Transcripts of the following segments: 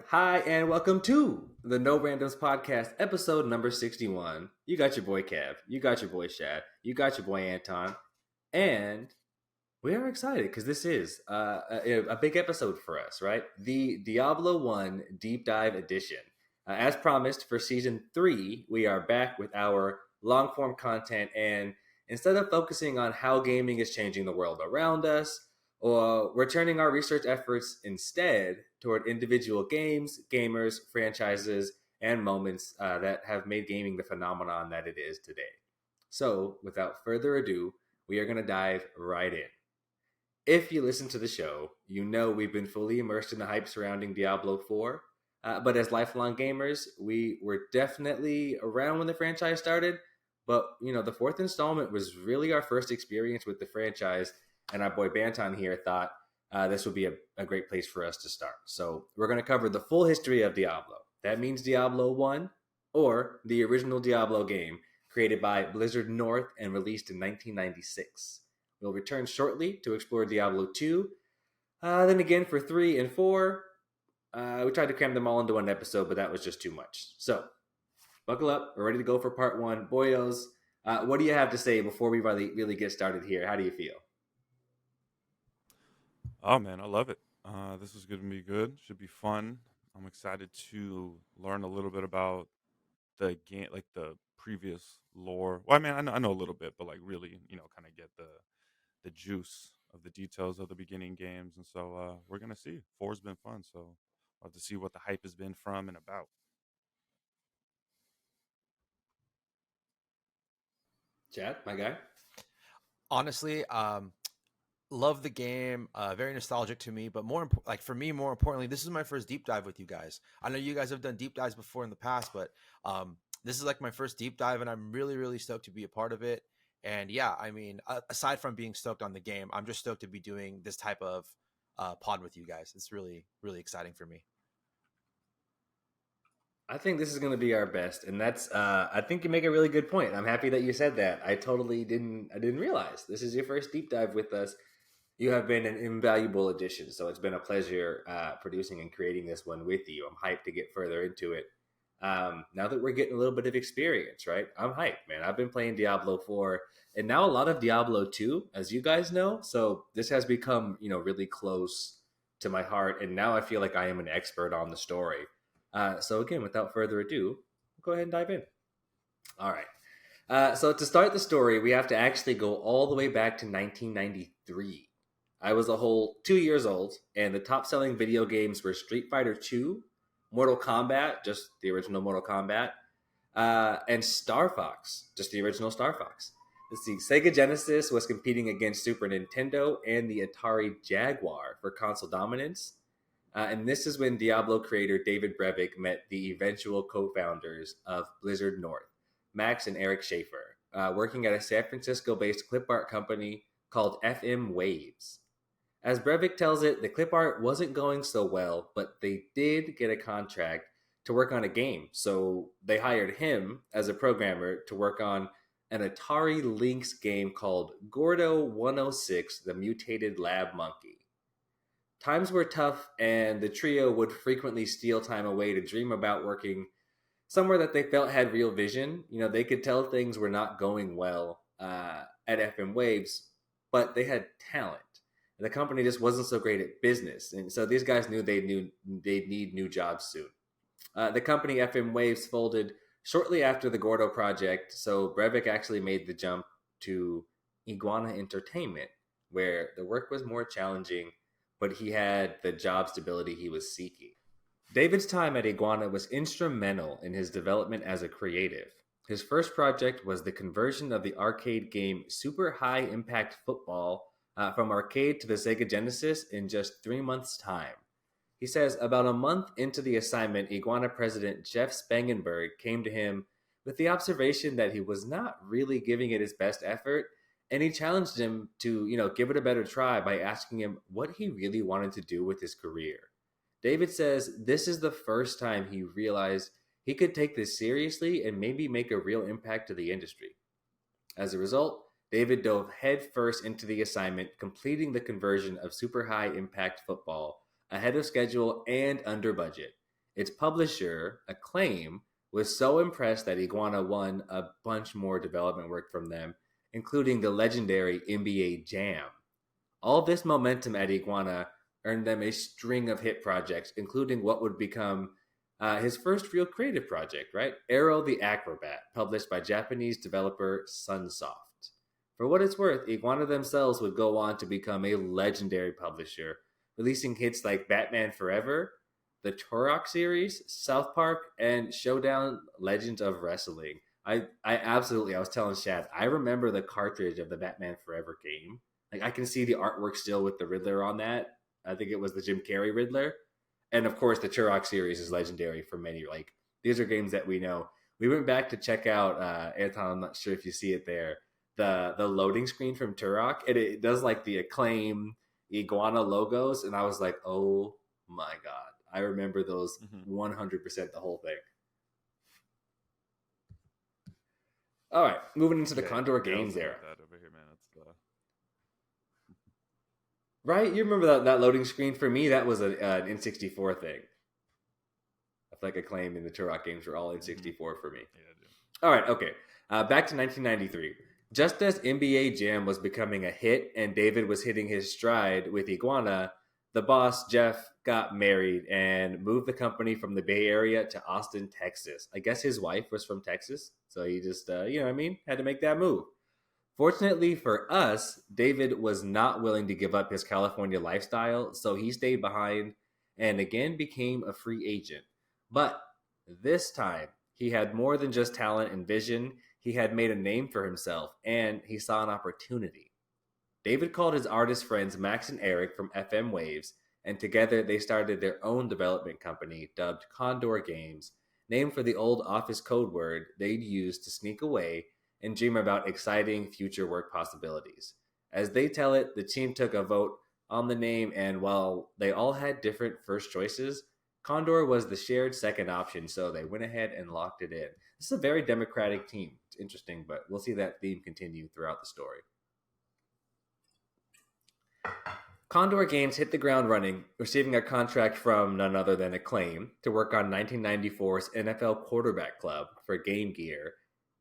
Hi, and welcome to the No Randoms Podcast, episode number 61. You got your boy Kev, you got your boy Shad, you got your boy Anton, and we are excited because this is a big episode for us, right? The Diablo 1 Deep Dive Edition. As promised, for season 3, we are back with our long form content, and instead of focusing on how gaming is changing the world around us, we're turning our research efforts instead toward individual games, gamers, franchises, and moments that have made gaming the phenomenon that it is today. So, without further ado, we are going to dive right in. If you listen to the show, you know we've been fully immersed in the hype surrounding Diablo IV. But as lifelong gamers, we were definitely around when the franchise started. But, the fourth installment was really our first experience with the franchise. And our boy Banton here thought this would be a great place for us to start. So we're going to cover the full history of Diablo. That means Diablo 1 or the original Diablo game created by Blizzard North and released in 1996. We'll return shortly to explore Diablo 2. Then again for 3 and 4, we tried to cram them all into one episode, but that was just too much. So, buckle up. We're ready to go for part 1. Boyos, what do you have to say before we really get started here? How do you feel? Oh man, I love it. This is going to be good. Should be fun. I'm excited to learn a little bit about the game, like the previous lore. Well, I mean, I know a little bit, but like really, kind of get the juice of the details of the beginning games. And so we're gonna see. Four's been fun, so I'll have to see what the hype has been from and about. Chad, my guy? Honestly, love the game. Very nostalgic to me, but like for me, more importantly, this is my first deep dive with you guys. I know you guys have done deep dives before in the past, but this is like my first deep dive, and I'm really, really stoked to be a part of it. And yeah, I mean, aside from being stoked on the game, I'm just stoked to be doing this type of pod with you guys. It's really, really exciting for me. I think this is going to be our best, and that's. I think you make a really good point. I'm happy that you said that. I didn't realize this is your first deep dive with us. You have been an invaluable addition, so it's been a pleasure producing and creating this one with you. I'm hyped to get further into it. Now that we're getting a little bit of experience, right? I'm hyped, man. I've been playing Diablo 4 and now a lot of Diablo 2, as you guys know. So this has become, really close to my heart. And now I feel like I am an expert on the story. So again, without further ado, we'll go ahead and dive in. All right. So to start the story, we have to actually go all the way back to 1993. I was a whole 2 years old, and the top selling video games were Street Fighter 2, Mortal Kombat, just the original Mortal Kombat, and Star Fox, just the original Star Fox. Let's see, Sega Genesis was competing against Super Nintendo and the Atari Jaguar for console dominance. And this is when Diablo creator David Brevik met the eventual co founders of Blizzard North, Max and Eric Schaefer, working at a San Francisco based clip art company called FM Waves. As Brevik tells it, the clip art wasn't going so well, but they did get a contract to work on a game. So they hired him as a programmer to work on an Atari Lynx game called Gordo 106, the Mutated Lab Monkey. Times were tough, and the trio would frequently steal time away to dream about working somewhere that they felt had real vision. They could tell things were not going well at FM Waves, but they had talent. The company just wasn't so great at business, and so these guys knew they'd need new jobs soon. The company FM Waves folded shortly after the Gordo project, so Brevik actually made the jump to Iguana Entertainment, where the work was more challenging, but he had the job stability he was seeking. David's time at Iguana was instrumental in his development as a creative. His first project was the conversion of the arcade game Super High Impact Football from arcade to the Sega Genesis in just 3 months' time. He says about a month into the assignment, Iguana president Jeff Spangenberg came to him with the observation that he was not really giving it his best effort, and he challenged him to, give it a better try by asking him what he really wanted to do with his career. David says this is the first time he realized he could take this seriously and maybe make a real impact to the industry. As a result, David dove headfirst into the assignment, completing the conversion of Super High Impact Football ahead of schedule and under budget. its publisher, Acclaim, was so impressed that Iguana won a bunch more development work from them, including the legendary NBA Jam. All this momentum at Iguana earned them a string of hit projects, including what would become his first real creative project, right? Arrow the Acrobat, published by Japanese developer Sunsoft. For what it's worth, Iguana themselves would go on to become a legendary publisher, releasing hits like Batman Forever, the Turok series, South Park, and Showdown Legends of Wrestling. I was telling Shad, I remember the cartridge of the Batman Forever game. Like I can see the artwork still with the Riddler on that. I think it was the Jim Carrey Riddler. And of course the Turok series is legendary for many. Like these are games that we know. We went back to check out Anton, I'm not sure if you see it there. The loading screen from Turok. It does like the Acclaim Iguana logos, and I was like, oh my god. I remember those 100% the whole thing. All right, moving into the Condor Games era. That over here, man. It's, right? You remember that loading screen? For me, that was an N64 thing. I feel like Acclaim and the Turok games were all N64 for me. Yeah, I do. All right, okay. Back to 1993. Just as NBA Jam was becoming a hit and David was hitting his stride with Iguana, the boss, Jeff, got married and moved the company from the Bay Area to Austin, Texas. I guess his wife was from Texas, so he just, you know what I mean, had to make that move. Fortunately for us, David was not willing to give up his California lifestyle, so he stayed behind and again became a free agent. But this time, he had more than just talent and vision. He had made a name for himself, and he saw an opportunity. David called his artist friends Max and Eric from FM Waves, and together they started their own development company dubbed Condor Games, named for the old office code word they'd use to sneak away and dream about exciting future work possibilities. As they tell it, the team took a vote on the name, and while they all had different first choices, Condor was the shared second option, so they went ahead and locked it in. This is a very democratic team. It's interesting, but we'll see that theme continue throughout the story. Condor Games hit the ground running, receiving a contract from none other than Acclaim to work on 1994's NFL Quarterback Club for Game Gear,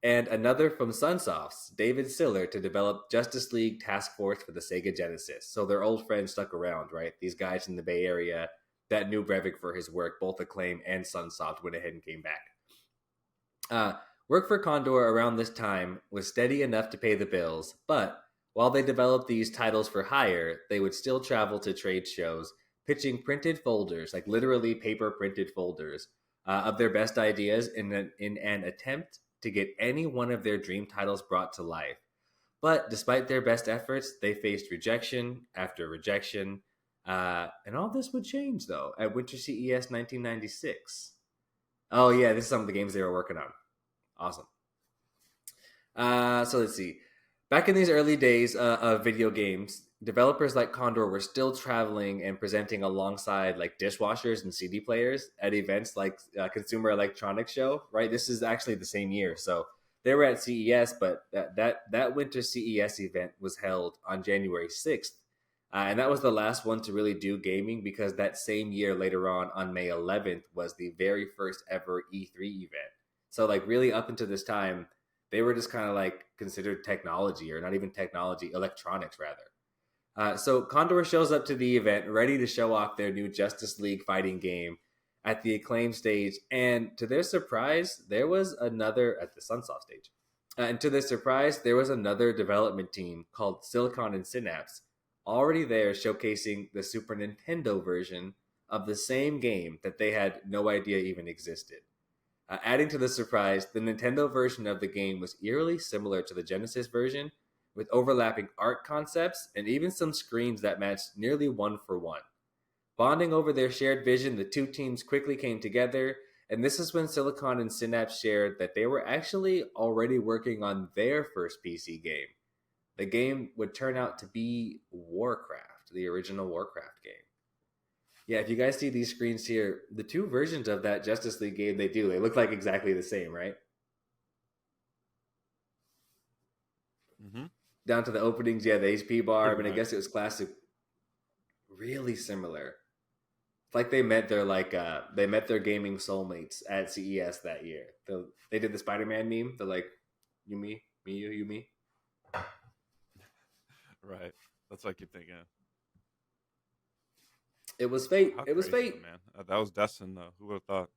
and another from Sunsoft's David Siller to develop Justice League Task Force for the Sega Genesis. So their old friends stuck around, right? These guys in the Bay Area that knew Brevik for his work, both Acclaim and Sunsoft went ahead and came back. Work for Condor around this time was steady enough to pay the bills, but while they developed these titles for hire, they would still travel to trade shows, pitching printed folders, like literally paper printed folders, of their best ideas in an attempt to get any one of their dream titles brought to life. But despite their best efforts, they faced rejection after rejection. And all this would change, though, at Winter CES 1996. Oh, yeah, this is some of the games they were working on. Awesome. So let's see. Back in these early days of video games, developers like Condor were still traveling and presenting alongside like dishwashers and CD players at events like Consumer Electronics Show, right? This is actually the same year. So they were at CES, but that Winter CES event was held on January 6th. And that was the last one to really do gaming because that same year later on May 11th, was the very first ever E3 event. So like really up until this time, they were just kind of like considered technology, or not even technology, electronics rather. So Condor shows up to the event ready to show off their new Justice League fighting game at the Acclaim stage. And to their surprise, there was another at the Sunsoft stage. And to their surprise, there was another development team called Silicon and Synapse already there showcasing the Super Nintendo version of the same game that they had no idea even existed. Adding to the surprise, the Nintendo version of the game was eerily similar to the Genesis version, with overlapping art concepts and even some screens that matched nearly one for one. Bonding over their shared vision, the two teams quickly came together, and this is when Silicon and Synapse shared that they were actually already working on their first PC game. The game would turn out to be Warcraft, the original Warcraft game. Yeah, if you guys see these screens here, the two versions of that Justice League game they look like exactly the same, right? Mm-hmm. Down to the openings, yeah, the HP bar. I mean, I guess it was classic. Really similar. It's like they met their gaming soulmates at CES that year. They did the Spider-Man meme. They're like, you me, me you me. Right. That's what I keep thinking. It was fate. How It was crazy, fate. though, man. That was destined, though. Who would have thought?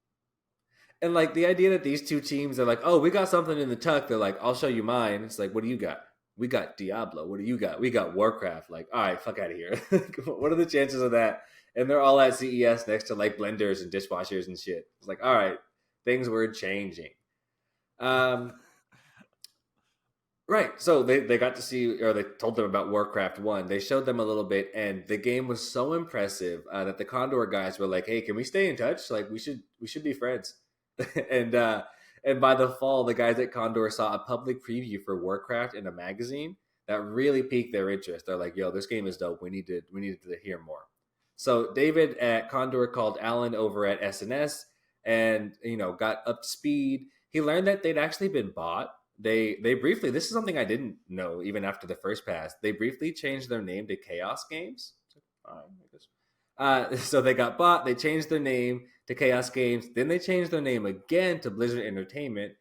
And like the idea that these two teams are like, oh, we got something in the tuck. They're like, I'll show you mine. It's like, what do you got? We got Diablo. What do you got? We got Warcraft. Like, all right, fuck out of here. What are the chances of that? And they're all at CES next to like blenders and dishwashers and shit. It's like, all right, things were changing. Um, Right. So they got to see, or they told them about Warcraft 1. They showed them a little bit, and the game was so impressive that the Condor guys were like, hey, can we stay in touch? Like, we should be friends. and and by the fall, the guys at Condor saw a public preview for Warcraft in a magazine that really piqued their interest. They're like, yo, this game is dope. We needed to hear more. So David at Condor called Alan over at SNS and, got up to speed. He learned that they'd actually been bought. They briefly, this is something I didn't know even after the first pass. They briefly changed their name to Chaos Games. So they got bought. They changed their name to Chaos Games. Then they changed their name again to Blizzard Entertainment,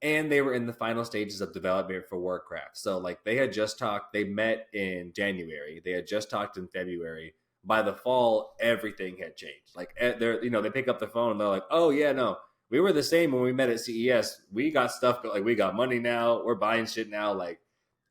and they were in the final stages of development for Warcraft. So like they had just talked. They met in January. They had just talked in February. By the fall, everything had changed. Like they pick up the phone and they're like, "Oh yeah, no, we were the same when we met at CES. We got stuff, like we got money now. We're buying shit now. Like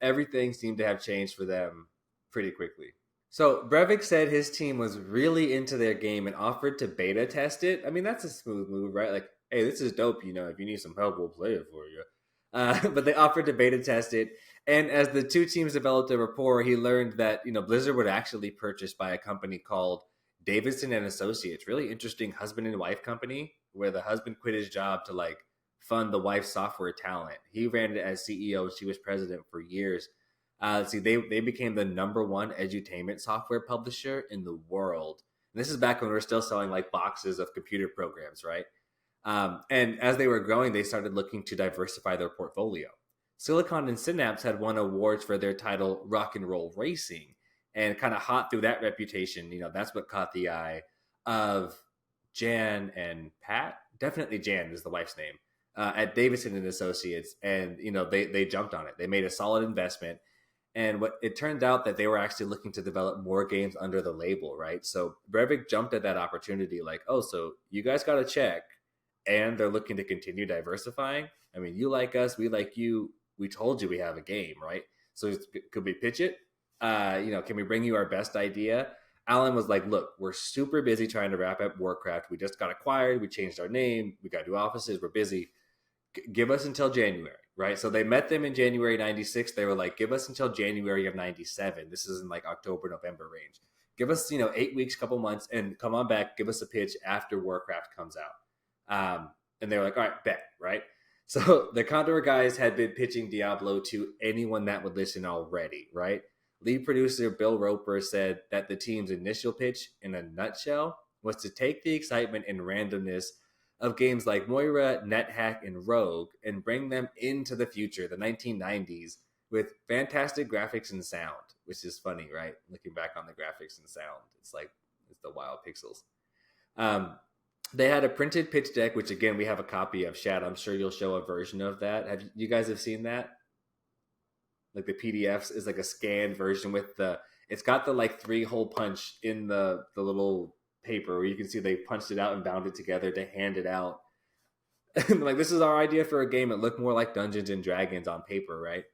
everything seemed to have changed for them pretty quickly." So Brevik said his team was really into their game and offered to beta test it. I mean, that's a smooth move, right? Like, hey, this is dope. If you need some help, we'll play it for you. But they offered to beta test it. And as the two teams developed a rapport, he learned that Blizzard would actually purchased by a company called Davidson and Associates. Really interesting husband and wife company where the husband quit his job to like fund the wife's software talent. He ran it as CEO. She was president for years. They became the number one edutainment software publisher in the world. And this is back when we were still selling like boxes of computer programs, right? And as they were growing, they started looking to diversify their portfolio. Silicon and Synapse had won awards for their title Rock and Roll Racing, and kind of hot through that reputation. That's what caught the eye of Jan and Pat. Definitely Jan is the wife's name at Davidson and Associates, and they jumped on it. They made a solid investment. And what it turned out that they were actually looking to develop more games under the label, right? So Brevik jumped at that opportunity, like, oh, so you guys got a check, and they're looking to continue diversifying. I mean, you like us, we like you. We told you we have a game, right? So could we pitch it? Can we bring you our best idea? Alan was like, look, we're super busy trying to wrap up Warcraft. We just got acquired. We changed our name. We got new offices. We're busy. Give us until January, right? So they met them in January 96. They were like, give us until January of 97. This is in like October, November range. Give us, 8 weeks, couple months, and come on back. Give us a pitch after Warcraft comes out. And they were like, all right, bet, right? So the Condor guys had been pitching Diablo to anyone that would listen already, right? Lead producer Bill Roper said that the team's initial pitch, in a nutshell, was to take the excitement and randomness of games like Moira, NetHack, and Rogue and bring them into the future, the 1990s, with fantastic graphics and sound, which is funny, right? Looking back on the graphics and sound, it's the wild pixels. They had a printed pitch deck, which again, we have a copy of. Shad, I'm sure you'll show a version of that. Have you guys have seen that? Like the PDFs is like a scanned version with it's got the like 3-hole punch in the little paper where you can see they punched it out and bound it together to hand it out. Like, this is our idea for a game. It looked more like Dungeons and Dragons on paper, right?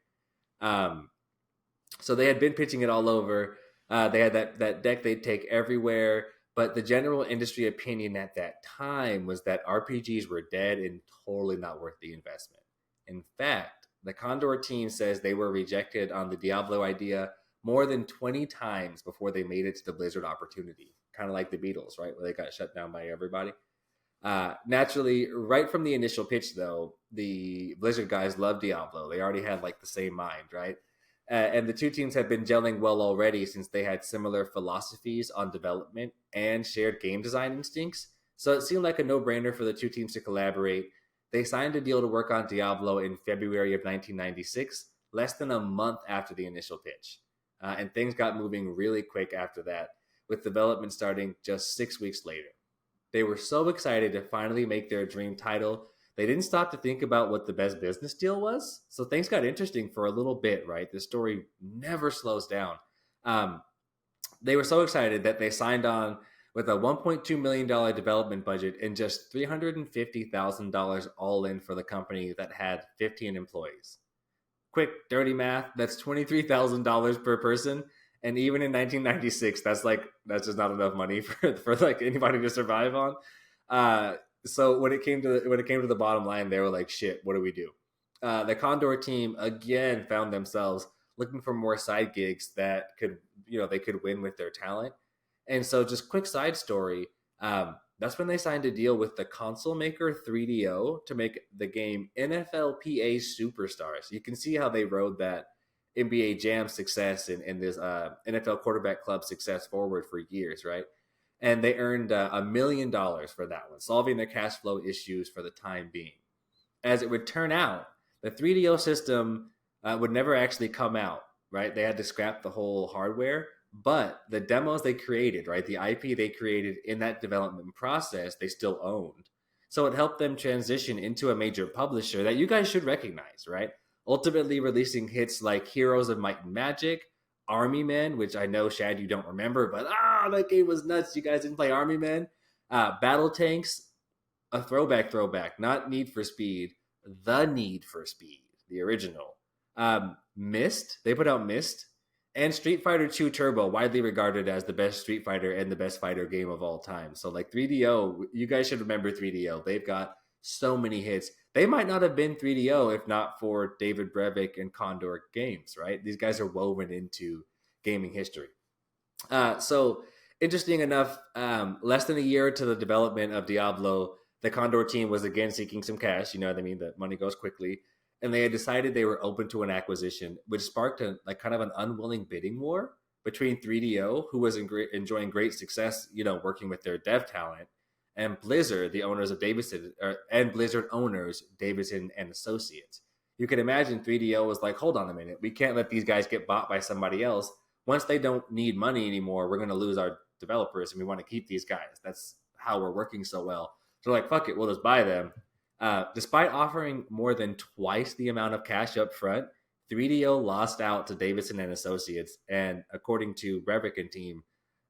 So they had been pitching it all over. They had that deck they'd take everywhere. But the general industry opinion at that time was that RPGs were dead and totally not worth the investment. In fact, the Condor team says they were rejected on the Diablo idea more than 20 times before they made it to the Blizzard opportunity. Kind of like the Beatles, right? Where they got shut down by everybody. Naturally, right from the initial pitch, though, the Blizzard guys loved Diablo. They already had like the same mind, right? And the two teams have been gelling well already since they had similar philosophies on development and shared game design instincts. So it seemed like a no-brainer for the two teams to collaborate. They signed a deal to work on Diablo in February of 1996, less than a month after the initial pitch. And things got moving really quick after that. with development starting just 6 weeks later. They were so excited to finally make their dream title, they didn't stop to think about what the best business deal was. So things got interesting for a little bit, right? The story never slows down. Um, they were so excited that they signed on with a $1.2 million development budget and just $350,000 all in for the company that had 15 employees. Quick, dirty math, that's $23,000 per person. And even in 1996, that's just not enough money for like anybody to survive on. Uh, so when it came to the bottom line, they were like, "Shit, what do we do?" The Condor team again found themselves looking for more side gigs that could they could win with their talent. And so, just quick side story. That's when they signed a deal with the console maker 3DO to make the game NFLPA Superstars. You can see how they rode that NBA Jam success and this NFL quarterback club success forward for years, right? And they earned $1 million for that one, solving their cash flow issues for the time being. As it would turn out, the 3DO system would never actually come out, right? They had to scrap the whole hardware, but the demos they created, right, the IP they created in that development process, they still owned. So it helped them transition into a major publisher that you guys should recognize, right? Ultimately releasing hits like Heroes of Might and Magic, Army Men, which I know, Shad, you don't remember, but that game was nuts. You guys didn't play Army Men? Battle Tanks, a throwback, not Need for Speed, the Need for Speed, the original. Myst, they put out Myst, and Street Fighter 2 Turbo, widely regarded as the best Street Fighter and the best fighter game of all time. So like 3DO, you guys should remember 3DO. They've got so many hits. They might not have been 3DO if not for David Brevik and Condor Games, right? These guys are woven into gaming history. So interesting enough, less than a year to the development of Diablo, the Condor team was again seeking some cash. You know what I mean? The money goes quickly, and they had decided they were open to an acquisition, which sparked kind of an unwilling bidding war between 3DO, who was enjoying great success, working with their dev talent, and Blizzard, the owners of Davidson, and Blizzard owners Davidson and Associates. You can imagine 3DO was like, hold on a minute, we can't let these guys get bought by somebody else. Once they don't need money anymore, we're going to lose our developers, and we want to keep these guys. That's how we're working so well. So like, fuck it, we'll just buy them. Despite offering more than twice the amount of cash up front, 3DO lost out to Davidson and Associates, and according to Brevik and team,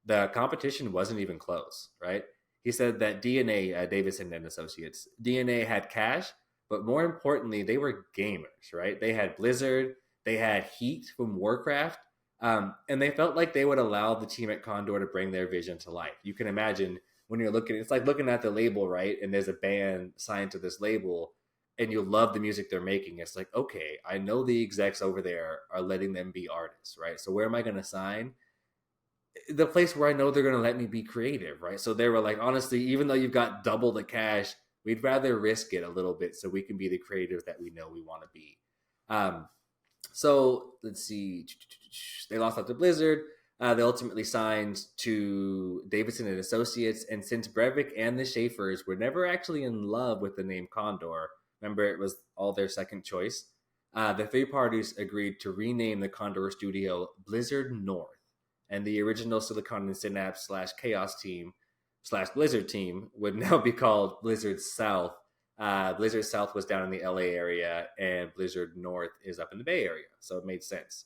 the competition wasn't even close, right? He said that DNA, Davidson and Associates, DNA had cash, but more importantly, they were gamers, right? They had Blizzard, they had Heat from Warcraft, and they felt like they would allow the team at Condor to bring their vision to life. You can imagine when you're looking, it's like looking at the label, right? And there's a band signed to this label and you love the music they're making. It's like, okay, I know the execs over there are letting them be artists, right? So where am I going to sign? The place where I know they're going to let me be creative, right? So they were like, honestly, even though you've got double the cash, we'd rather risk it a little bit so we can be the creators that we know we want to be. So let's see. They lost out to Blizzard. They ultimately signed to Davidson and Associates. And since Brevik and the Schaefers were never actually in love with the name Condor, remember it was all their second choice, the three parties agreed to rename the Condor studio Blizzard North. And the original Silicon and Synapse / Chaos team / Blizzard team would now be called Blizzard South. Blizzard South was down in the LA area, and Blizzard North is up in the Bay Area. So it made sense.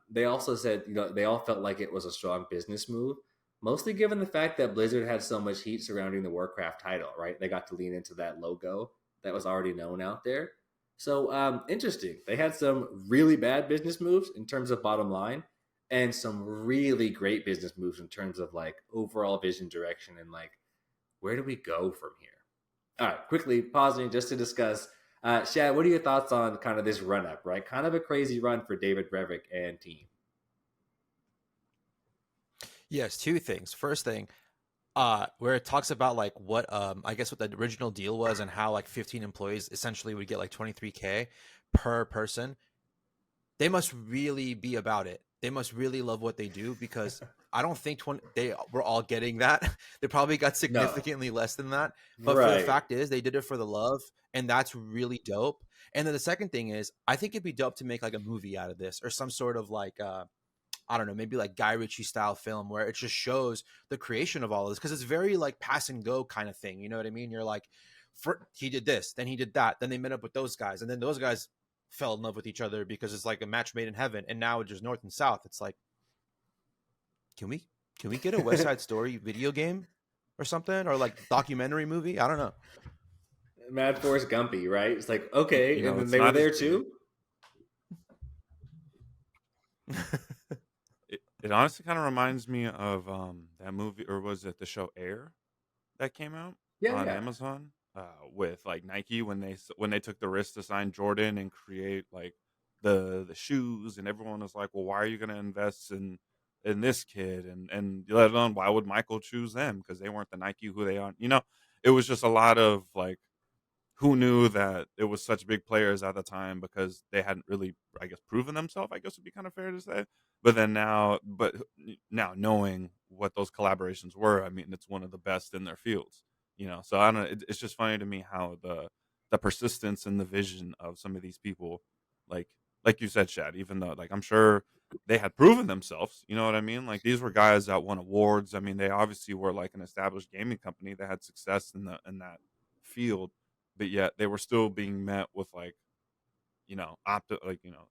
They also said, they all felt like it was a strong business move, mostly given the fact that Blizzard had so much heat surrounding the Warcraft title, right? They got to lean into that logo that was already known out there. So interesting. They had some really bad business moves in terms of bottom line, and some really great business moves in terms of like overall vision direction and like, where do we go from here? All right, quickly pausing just to discuss. Shad, what are your thoughts on kind of this run up, right? Kind of a crazy run for David Brevik and team. Yes, two things. First thing, where it talks about like what I guess what the original deal was and how like 15 employees essentially would get like 23K per person. They must really be about it. They must really love what they do, because I don't think they were all getting that. They probably got significantly less than that. But for the fact is, they did it for the love, and that's really dope. And then the second thing is, I think it'd be dope to make like a movie out of this, or some sort of like I don't know, maybe like Guy Ritchie style film where it just shows the creation of all of this, because it's very like pass and go kind of thing. You know what I mean? You're like, he did this, then he did that, then they met up with those guys, and then those guys fell in love with each other because it's like a match made in heaven. And now it's just north and south. It's like, can we get a West Side Story video game or something, or like documentary movie? I don't know. Mad Forrest Gumpy, right? It's like, okay, and then It's they were not as there big. too. It honestly kind of reminds me of that movie, or was it the show Air that came out Yeah, on yeah. Amazon with like Nike when they took the risk to sign Jordan and create like the shoes, and everyone was like, well, why are you going to invest in this kid, and let alone why would Michael choose them, because they weren't the Nike who they are. It was just a lot of like, who knew that it was such big players at the time, because they hadn't really, I guess, proven themselves, I guess would be kind of fair to say. But now knowing what those collaborations were, I mean, it's one of the best in their fields. So I don't know, it's just funny to me how the persistence and the vision of some of these people, like like you said, Shad, even though, like, I'm sure they had proven themselves, you know what I mean? Like, these were guys that won awards. I mean, they obviously were like an established gaming company that had success in that field, but yet they were still being met with like,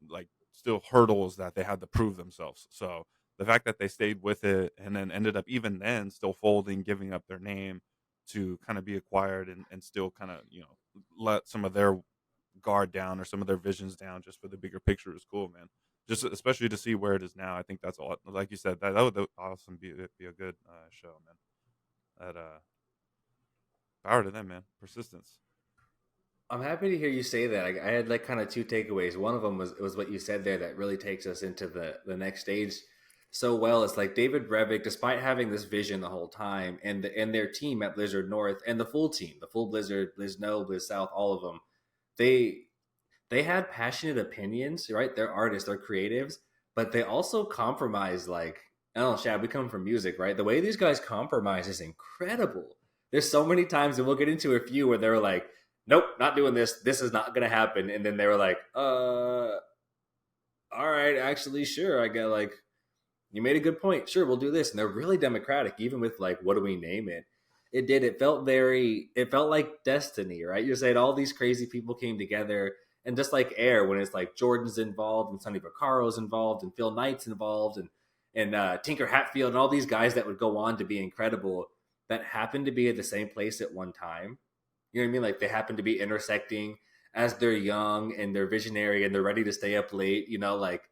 like still hurdles that they had to prove themselves. So the fact that they stayed with it and then ended up even then still folding, giving up their name to kind of be acquired, and still kind of, let some of their guard down or some of their visions down just for the bigger picture is cool, man. Just especially to see where it is now. I think that's all. Like you said, that would awesome be a good show, man. That power to them, man. Persistence. I'm happy to hear you say that. I had like kind of two takeaways. One of them was what you said there that really takes us into the next stage so well. It's like David Brevik, despite having this vision the whole time, and their team at Blizzard North and the full team, the full Blizzard, Blizz No, Blizz South, all of them, they they had passionate opinions, right? They're artists, they're creatives, but they also compromise. Like, I don't know, Shad, we come from music, right? The way these guys compromise is incredible. There's so many times, and we'll get into a few where they were like, nope, not doing this. This is not going to happen. And then they were like, all right, actually, sure. I got like, you made a good point. Sure, we'll do this. And they're really democratic, even with like, what do we name it? It did. It felt like destiny, right? You're saying all these crazy people came together. And just like Air, when it's like Jordan's involved and Sonny Vaccaro's involved and Phil Knight's involved and Tinker Hatfield and all these guys that would go on to be incredible that happened to be at the same place at one time. You know what I mean? Like they happen to be intersecting as they're young and they're visionary and they're ready to stay up late, like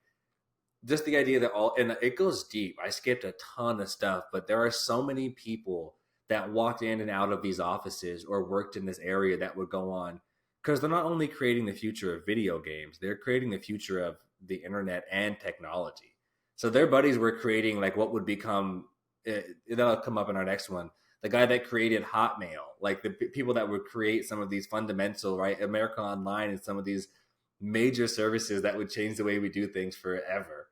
just the idea that all, and it goes deep. I skipped a ton of stuff, but there are so many people that walked in and out of these offices or worked in this area that would go on, because they're not only creating the future of video games, they're creating the future of the internet and technology. So their buddies were creating like what would become, that'll come up in our next one, the guy that created Hotmail, like the people that would create some of these fundamental, right, America Online and some of these major services that would change the way we do things forever.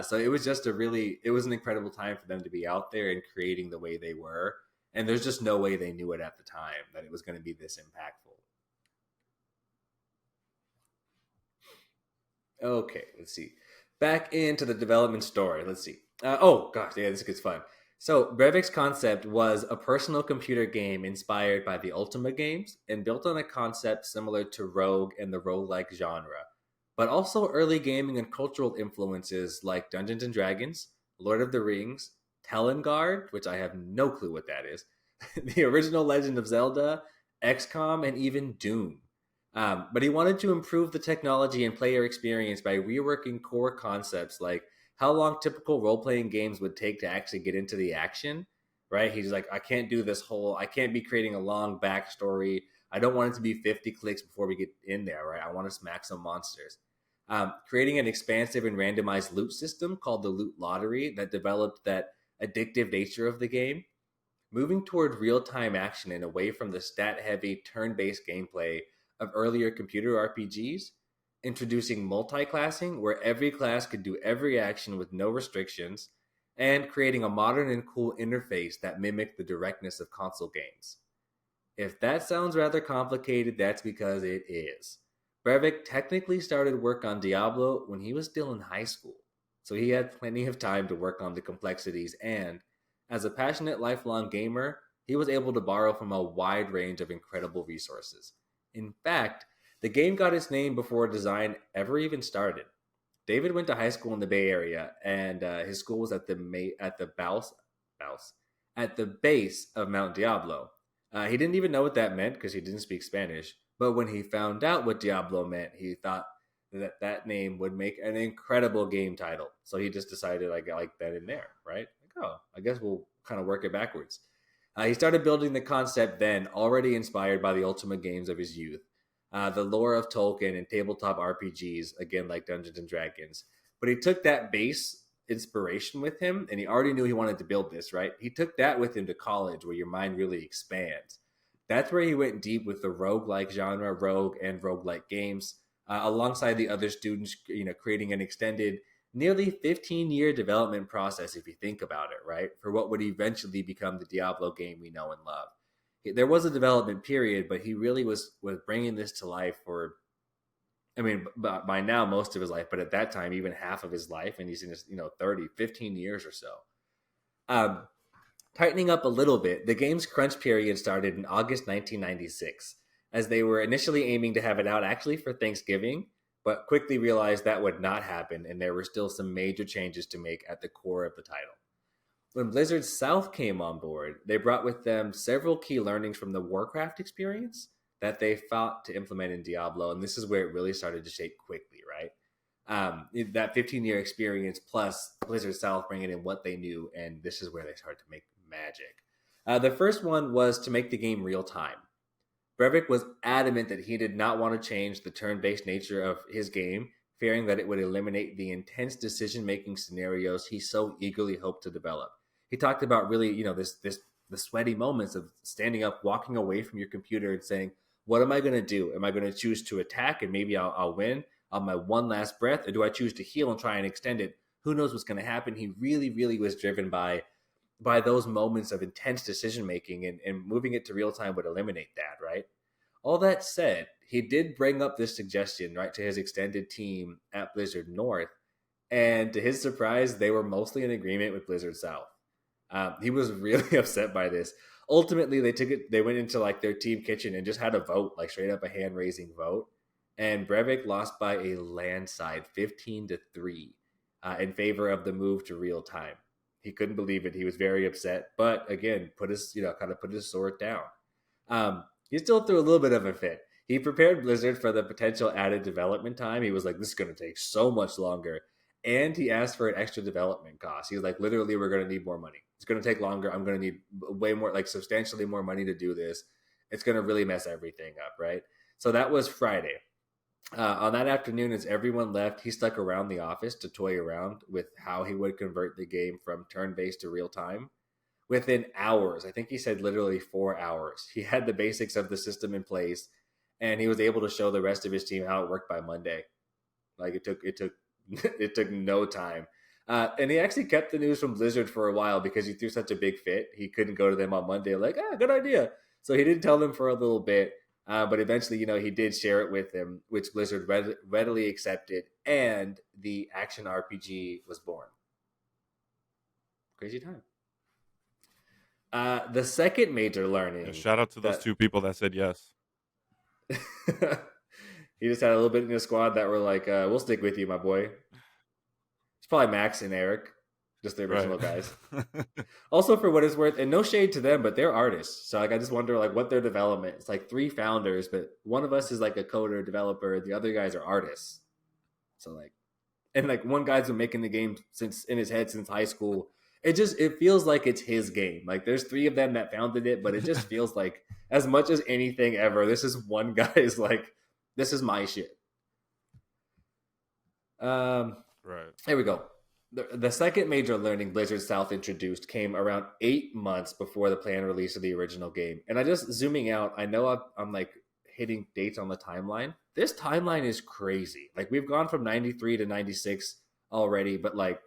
So it was just it was an incredible time for them to be out there and creating the way they were. And there's just no way they knew it at the time that it was going to be this impactful. Okay, let's see. Back into the development story. Let's see. Oh gosh, yeah, this gets fun. So Breivik's concept was a personal computer game inspired by the Ultima games and built on a concept similar to Rogue and the roguelike genre, but also early gaming and cultural influences like Dungeons and Dragons, Lord of the Rings, Telengard, which I have no clue what that is, the original Legend of Zelda, XCOM, and even Doom. But he wanted to improve the technology and player experience by reworking core concepts like how long typical role playing games would take to actually get into the action. Right? He's like, I can't be creating a long backstory. I don't want it to be 50 clicks before we get in there, right? I want to smack some monsters. Creating an expansive and randomized loot system called the Loot Lottery that developed that addictive nature of the game, moving toward real time action and away from the stat heavy, turn based gameplay of earlier computer RPGs, introducing multi classing where every class could do every action with no restrictions, and creating a modern and cool interface that mimicked the directness of console games. If that sounds rather complicated, that's because it is. Brevik technically started work on Diablo when he was still in high school. so he had plenty of time to work on the complexities. And as a passionate lifelong gamer, he was able to borrow from a wide range of incredible resources. In fact, the game got its name before design ever even started. David went to high school in the Bay Area, and his school was at the Baus at the base of Mount Diablo. He didn't even know what that meant because he didn't speak Spanish. But when he found out what Diablo meant, he thought that name would make an incredible game title. So he just decided, like, I like that in there, right? Like, oh, I guess we'll kind of work it backwards. He started building the concept then, already inspired by the Ultima games of his youth, the lore of Tolkien and tabletop RPGs, again like Dungeons and Dragons. But he took that base inspiration with him, and he already knew he wanted to build this, right? He took that with him to college, where your mind really expands. That's where he went deep with the roguelike genre, rogue and roguelike games, alongside the other students, creating an extended, nearly 15-year development process, if you think about it, right? For what would eventually become the Diablo game we know and love. There was a development period, but he really was bringing this to life for, I mean, by now most of his life, but at that time even half of his life, and he's in his 30, 15 years or so. um, Tightening up a little bit, the game's crunch period started in August 1996, as they were initially aiming to have it out actually for Thanksgiving, but quickly realized that would not happen, and there were still some major changes to make at the core of the title. When Blizzard South came on board, they brought with them several key learnings from the Warcraft experience that they fought to implement in Diablo, and this is where it really started to shake quickly, right? That 15-year experience plus Blizzard South bringing in what they knew, and this is where they started to make magic. The first one was to make the game real time. Brevik was adamant that he did not want to change the turn-based nature of his game, fearing that it would eliminate the intense decision-making scenarios he so eagerly hoped to develop. He talked about really, the sweaty moments of standing up, walking away from your computer, and saying, "What am I going to do? Am I going to choose to attack and maybe I'll win on my one last breath, or do I choose to heal and try and extend it? Who knows what's going to happen?" He really, really was driven by those moments of intense decision making, and moving it to real time would eliminate that, right? All that said, he did bring up this suggestion, right, to his extended team at Blizzard North, and to his surprise, they were mostly in agreement with Blizzard South. He was really upset by this. Ultimately, they went into like their team kitchen and just had a vote, like straight up a hand raising vote, and Brevik lost by a landslide, 15-3, in favor of the move to real time. He couldn't believe it. He was very upset, but again, put his sword down. He still threw a little bit of a fit. He prepared Blizzard for the potential added development time. He was like, "This is going to take so much longer," and he asked for an extra development cost. He was like, "Literally, we're going to need more money. It's going to take longer. I'm going to need way more, like substantially more money to do this. It's going to really mess everything up, right?" So that was Friday. On that afternoon, as everyone left, he stuck around the office to toy around with how he would convert the game from turn-based to real-time. Within hours, I think he said literally 4 hours, he had the basics of the system in place, and he was able to show the rest of his team how it worked by Monday. Like it took it took no time. And he actually kept the news from Blizzard for a while because he threw such a big fit. He couldn't go to them on Monday like, good idea. So he didn't tell them for a little bit. But eventually, he did share it with them, which Blizzard readily accepted, and the action RPG was born. Crazy time. The second major learning. Yeah, shout out to those two people that said yes. He just had a little bit in his squad that were like, "We'll stick with you, my boy." It's probably Max and Eric, just the original guys. Also, for what it's worth, and no shade to them, but they're artists. So like, I just wonder like what their development. It's like 3 founders, but one of us is like a coder, developer. The other guys are artists. So like, and like one guy's been making the game in his head since high school. It feels like it's his game. Like there's 3 of them that founded it, but it just feels like as much as anything ever, this is one guy's like, this is my shit. Right. Here we go. The second major learning Blizzard South introduced came around 8 months before the planned release of the original game. And I just zooming out, I know I'm like hitting dates on the timeline. This timeline is crazy. Like we've gone from 93 to 96 already, but like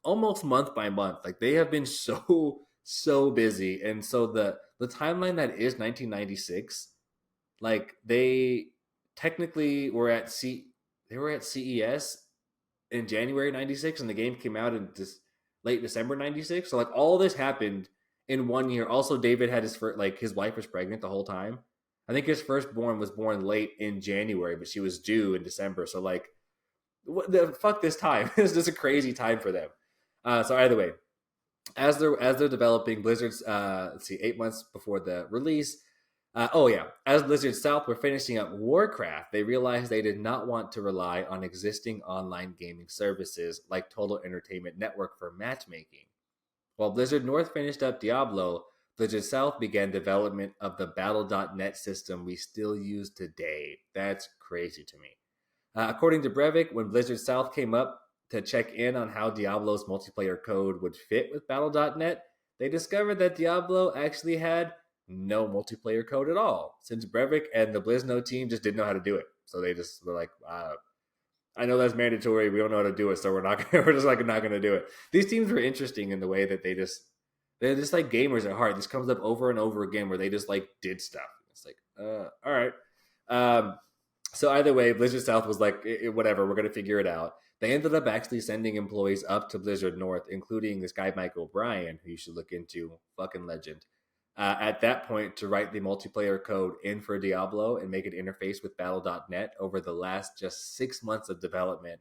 almost month by month. Like they have been so busy. And so the timeline that is 1996, like they technically were at CES in January '96, and the game came out in late December '96. So like all this happened in 1 year. Also, David had his wife was pregnant the whole time. I think his firstborn was born late in January, but she was due in December. So like, what the fuck this time? It's just a crazy time for them. So either way, as they're developing Blizzard's, let's see, 8 months before the release. As Blizzard South were finishing up Warcraft, they realized they did not want to rely on existing online gaming services like Total Entertainment Network for matchmaking. While Blizzard North finished up Diablo, Blizzard South began development of the Battle.net system we still use today. That's crazy to me. According to Brevik, when Blizzard South came up to check in on how Diablo's multiplayer code would fit with Battle.net, they discovered that Diablo actually had no multiplayer code at all, since Brevik and the Blizzno team just didn't know how to do it. So they just were like, I know that's mandatory. We don't know how to do it, so we're just like not going to do it. These teams were interesting in the way that they're just like gamers at heart. This comes up over and over again where they just like did stuff. It's like, all right. So either way, Blizzard South was like, whatever, we're going to figure it out. They ended up actually sending employees up to Blizzard North, including this guy, Mike O'Brien, who you should look into, fucking legend. At that point, to write the multiplayer code in for Diablo and make it interface with Battle.net over the last just 6 months of development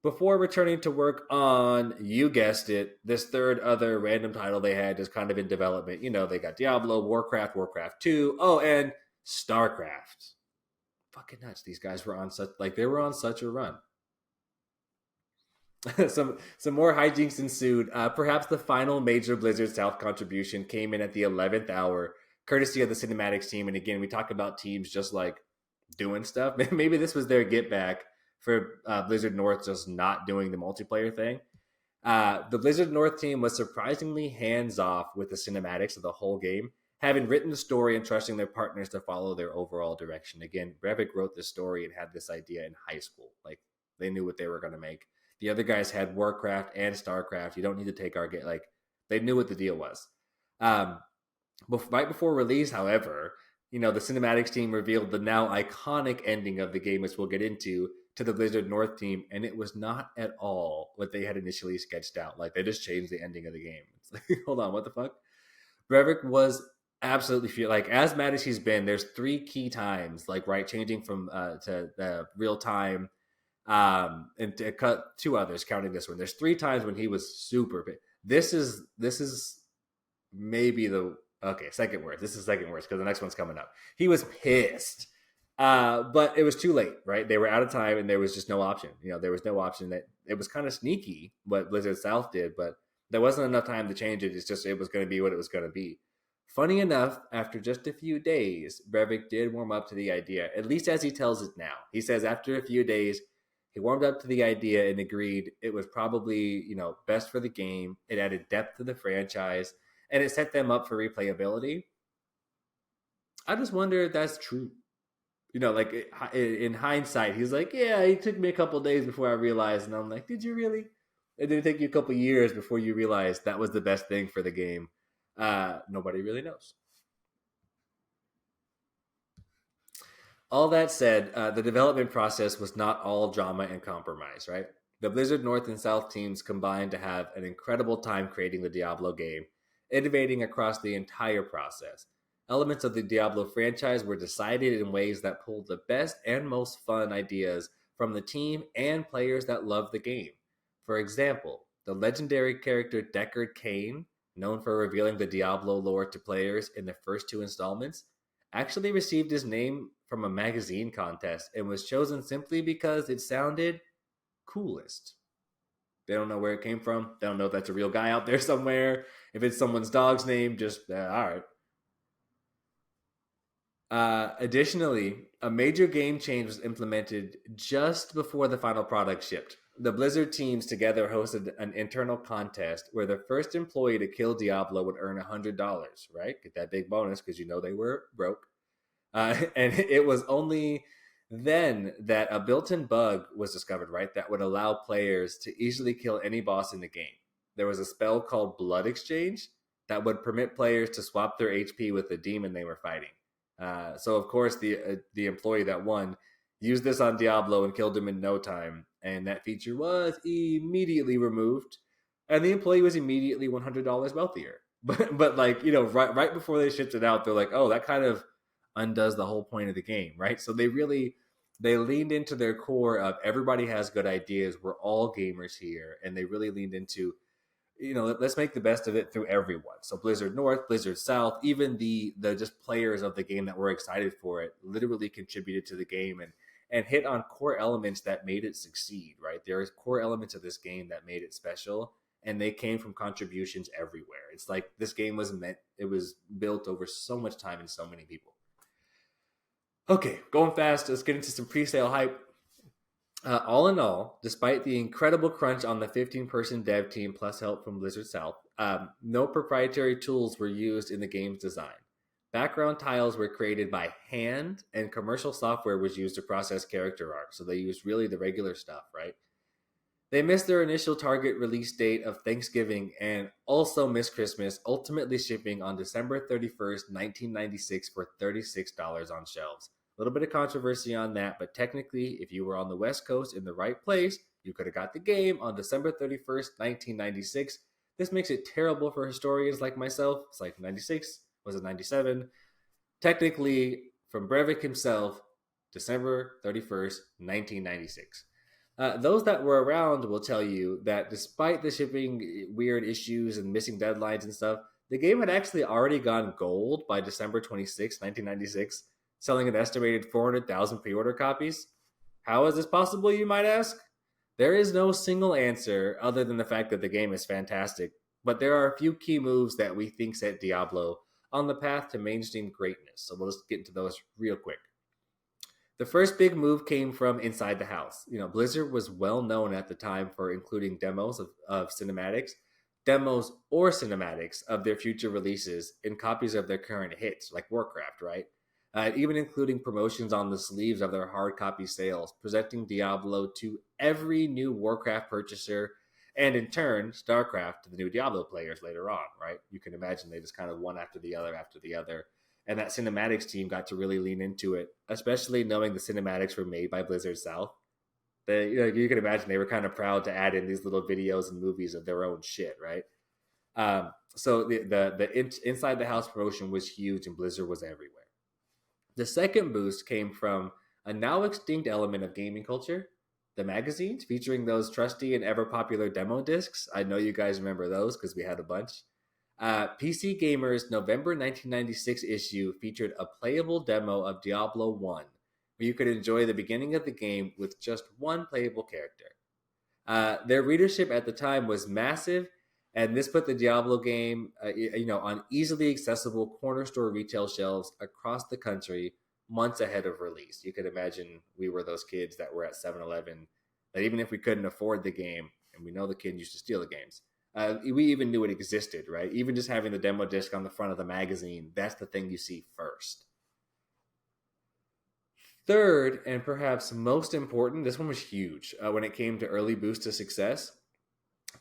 before returning to work on, you guessed it, this third other random title they had is kind of in development. You know, they got Diablo, Warcraft, Warcraft 2, and StarCraft. Fucking nuts. These guys were on such a run. some more hijinks ensued. Perhaps the final major Blizzard South contribution came in at the 11th hour, courtesy of the cinematics team. And again, we talk about teams just like doing stuff. Maybe this was their get back for Blizzard North just not doing the multiplayer thing. The Blizzard North team was surprisingly hands off with the cinematics of the whole game, having written the story and trusting their partners to follow their overall direction. Again, Brevik wrote this story and had this idea in high school. Like, they knew what they were going to make. The other guys had Warcraft and StarCraft. You don't need to take our game. Like, they knew what the deal was. Right before release, however, the cinematics team revealed the now iconic ending of the game, which we'll get into, to the Blizzard North team, and it was not at all what they had initially sketched out. Like, they just changed the ending of the game. It's like, hold on, what the fuck? Brevik was absolutely like, as mad as he's been. There's 3 key times, like, right, changing from to the real time, and to cut 2 others, counting this one. There's 3 times when he was super big. This is maybe the second worst. This is second worst because the next one's coming up. He was pissed. But it was too late, right? They were out of time and there was just no option. There was no option. That it was kind of sneaky what Blizzard South did, but there wasn't enough time to change it. It's just, it was going to be what it was going to be. Funny enough, after just a few days, Brevik did warm up to the idea, at least as he tells it now. He says after a few days, he warmed up to the idea and agreed it was probably, best for the game. It added depth to the franchise and it set them up for replayability. I just wonder if that's true. Like, in hindsight, he's like, yeah, it took me a couple days before I realized. And I'm like, did you really? It didn't take you a couple years before you realized that was the best thing for the game. Nobody really knows. All that said, the development process was not all drama and compromise, right? The Blizzard North and South teams combined to have an incredible time creating the Diablo game, innovating across the entire process. Elements of the Diablo franchise were decided in ways that pulled the best and most fun ideas from the team and players that love the game. For example, the legendary character Deckard Cain, known for revealing the Diablo lore to players in the first 2 installments, actually received his name from a magazine contest and was chosen simply because it sounded coolest. They don't know where it came from. They don't know if that's a real guy out there somewhere. If it's someone's dog's name, just, all right. Additionally, a major game change was implemented just before the final product shipped. The Blizzard teams together hosted an internal contest where the first employee to kill Diablo would earn $100, right? Get that big bonus because they were broke. And it was only then that a built-in bug was discovered, right, that would allow players to easily kill any boss in the game. There was a spell called Blood Exchange that would permit players to swap their HP with the demon they were fighting. So, of course, the employee that won used this on Diablo and killed him in no time. and that feature was immediately removed, and the employee was immediately $100 wealthier. But like, right before they shipped it out, they're like, oh, that kind of undoes the whole point of the game, right? So they leaned into their core of everybody has good ideas. We're all gamers here, and they really leaned into, let's make the best of it through everyone. So Blizzard North, Blizzard South, even the just players of the game that were excited for it literally contributed to the game and hit on core elements that made it succeed, right? There are core elements of this game that made it special, and they came from contributions everywhere. It's like this game it was built over so much time and so many people. Okay, going fast, let's get into some pre-sale hype. All in all, despite the incredible crunch on the 15-person dev team plus help from Blizzard South, no proprietary tools were used in the game's design. Background tiles were created by hand, and commercial software was used to process character art. So they used really the regular stuff, right? They missed their initial target release date of Thanksgiving and also missed Christmas, ultimately shipping on December 31st, 1996 for $36 on shelves. A little bit of controversy on that, but technically, if you were on the West Coast in the right place, you could have got the game on December 31st, 1996. This makes it terrible for historians like myself. It's like 96, was it 97? Technically, from Breivik himself, December 31st, 1996. Those that were around will tell you that despite the shipping weird issues and missing deadlines and stuff, the game had actually already gone gold by December 26, 1996, selling an estimated 400,000 pre-order copies. How is this possible, you might ask? There is no single answer other than the fact that the game is fantastic, but there are a few key moves that we think set Diablo on the path to mainstream greatness, so we'll just get into those real quick. The first big move came from inside the house. Blizzard was well known at the time for including demos of cinematics, demos or cinematics of their future releases in copies of their current hits, like Warcraft, right? Even including promotions on the sleeves of their hard copy sales, presenting Diablo to every new Warcraft purchaser, and in turn, StarCraft to the new Diablo players later on, right? You can imagine they just kind of one after the other. And that cinematics team got to really lean into it, especially knowing the cinematics were made by Blizzard South. You can imagine they were kind of proud to add in these little videos and movies of their own shit, right? So the inside the house promotion was huge, and Blizzard was everywhere. The second boost came from a now extinct element of gaming culture, the magazines featuring those trusty and ever popular demo discs. I know you guys remember those because we had a bunch. PC Gamer's November 1996 issue featured a playable demo of Diablo 1, where you could enjoy the beginning of the game with just one playable character. Their readership at the time was massive, and this put the Diablo game, on easily accessible corner store retail shelves across the country months ahead of release. You could imagine we were those kids that were at 7-Eleven, that even if we couldn't afford the game, and we know the kids used to steal the games, we even knew it existed, right? Even just having the demo disc on the front of the magazine, that's the thing you see first. Third, and perhaps most important, this one was huge when it came to early boost to success.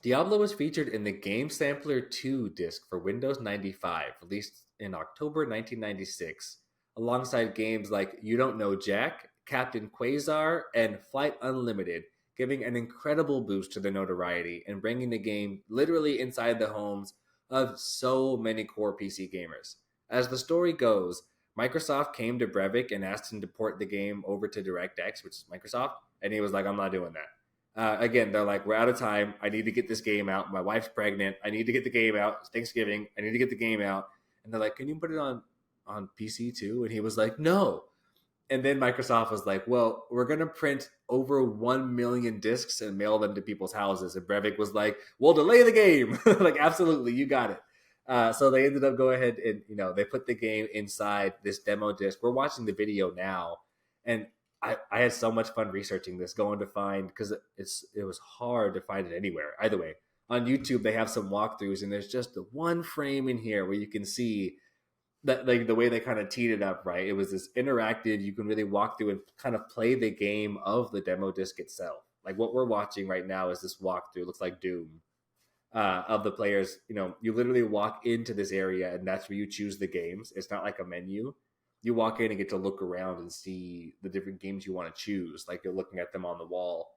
Diablo was featured in the Game Sampler 2 disc for Windows 95, released in October 1996, alongside games like You Don't Know Jack, Captain Quasar, and Flight Unlimited, giving an incredible boost to the notoriety and bringing the game literally inside the homes of so many core PC gamers. As the story goes, Microsoft came to Breivik and asked him to port the game over to DirectX, which is Microsoft, and he was like, I'm not doing that. Again, they're like, we're out of time. I need to get this game out. My wife's pregnant. I need to get the game out. It's Thanksgiving. I need to get the game out. And they're like, can you put it on PC too? And he was like, no. And then Microsoft was like, well, we're going to print over 1 million discs and mail them to people's houses. And Breivik was like, well, delay the game. Like, absolutely, you got it. So they ended up going ahead and, they put the game inside this demo disc. We're watching the video now. And I had so much fun researching this, going to find, because it was hard to find it anywhere. Either way, on YouTube, they have some walkthroughs, and there's just the one frame in here where you can see that, like, the way they kind of teed it up, right? It was this interactive, you can really walk through and kind of play the game of the demo disc itself. Like what we're watching right now is this walkthrough, looks like Doom, of the players. You literally walk into this area, and that's where you choose the games. It's not like a menu. You walk in and get to look around and see the different games you want to choose, like you're looking at them on the wall.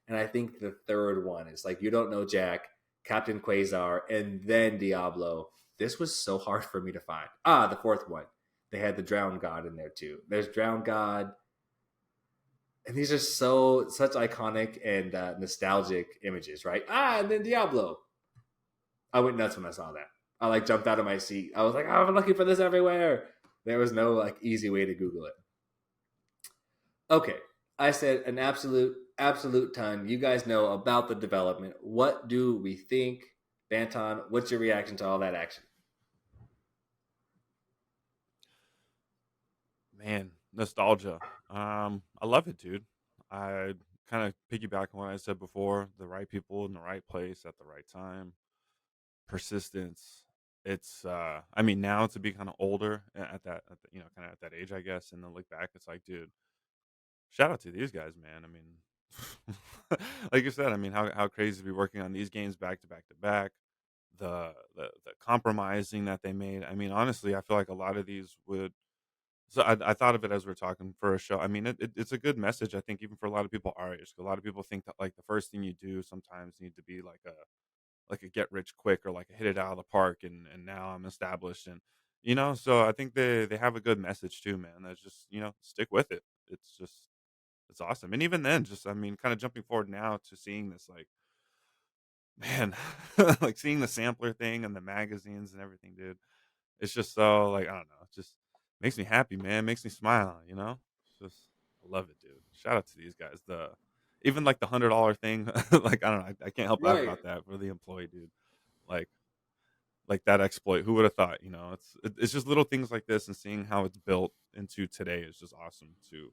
and I think the third one is like You Don't Know Jack, Captain Quasar, and then Diablo. This was so hard for me to find. The fourth one. They had the Drowned God in there too. There's Drowned God, and these are such iconic and nostalgic images, right? And then Diablo. I went nuts when I saw that. I like jumped out of my seat. I was like, I'm looking for this everywhere. There was no like easy way to Google it. Okay, I said an absolute ton. You guys know about the development. What do we think, Banton? What's your reaction to all that action? Man, nostalgia. I love it, dude. I kind of piggyback on what I said before: the right people in the right place at the right time, persistence. It's I mean, now to be kind of older at the, kind of at that age, I guess, and then look back, it's like, dude, shout out to these guys, man. I mean, like you said, I mean, how crazy to be working on these games back to back to back. The compromising that they made. I mean, honestly, I feel like a lot of these would. So I thought of it as we're talking for a show. I mean, it's a good message, I think, even for a lot of people our age. A lot of people think that like the first thing you do sometimes need to be like a get rich quick or like a hit it out of the park, and now I'm established, and so I think they have a good message too, man. That's just stick with it. It's awesome. And even then, just I mean, kind of jumping forward now to seeing this, like, man, like seeing the sampler thing and the magazines and everything, dude. It's just so like I don't know, it just makes me happy, man. Makes me smile, It's just I love it, dude. Shout out to these guys. The even like the $100 thing, like I don't know, I can't help laugh Right. about that for the employee, dude. Like like that exploit. Who would have thought? It's just little things like this, and seeing how it's built into today is just awesome to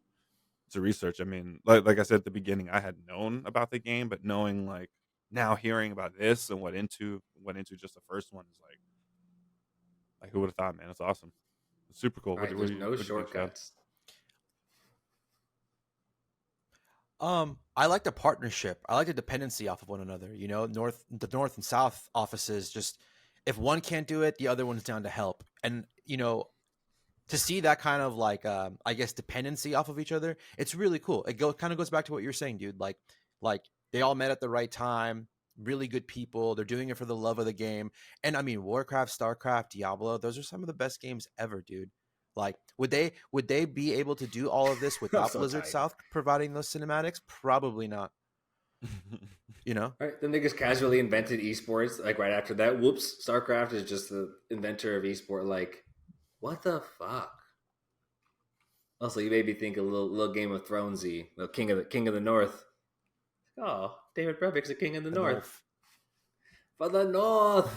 research. I mean, like I said at the beginning, I had known about the game, but knowing like now hearing about this and what into went into just the first one is like who would have thought, man? It's awesome. It's super cool. Right. There's no What do you think, Chad? shortcuts. I like the partnership. I like the dependency off of one another. The north and south offices just if one can't do it, the other one's down to help. And to see that kind of like I guess dependency off of each other, it's really cool. Kind of goes back to what you're saying, dude. Like they all met at the right time. Really good people. They're doing it for the love of the game. And I mean, Warcraft, Starcraft, Diablo, those are some of the best games ever, dude. Like, would they be able to do all of this I'm without so Blizzard tight. South providing those cinematics? Probably not. You know? Right. Then they just casually invented esports. Like right after that, whoops, StarCraft is just the inventor of esport. Like, what the fuck? Also, you made me think a little Game of Thronesy, the King of the North. Oh, David Brevik's a king of the The North. North. For the North.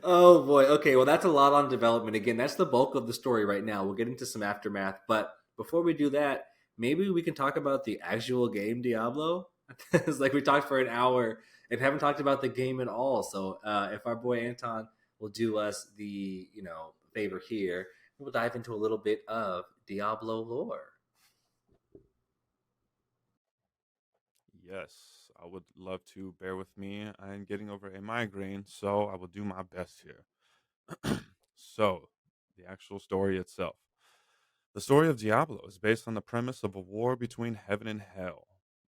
Oh boy. Okay, well that's a lot on development. Again, that's the bulk of the story right now. We'll get into some aftermath, but before we do that, maybe we can talk about the actual game Diablo. It's like we talked for an hour and haven't talked about the game at all. So if our boy Anton will do us the favor here, we'll dive into a little bit of Diablo lore. Yes, I would love to. Bear with me. I'm getting over a migraine, so I will do my best here. So, the actual story itself. The story of Diablo is based on the premise of a war between heaven and hell.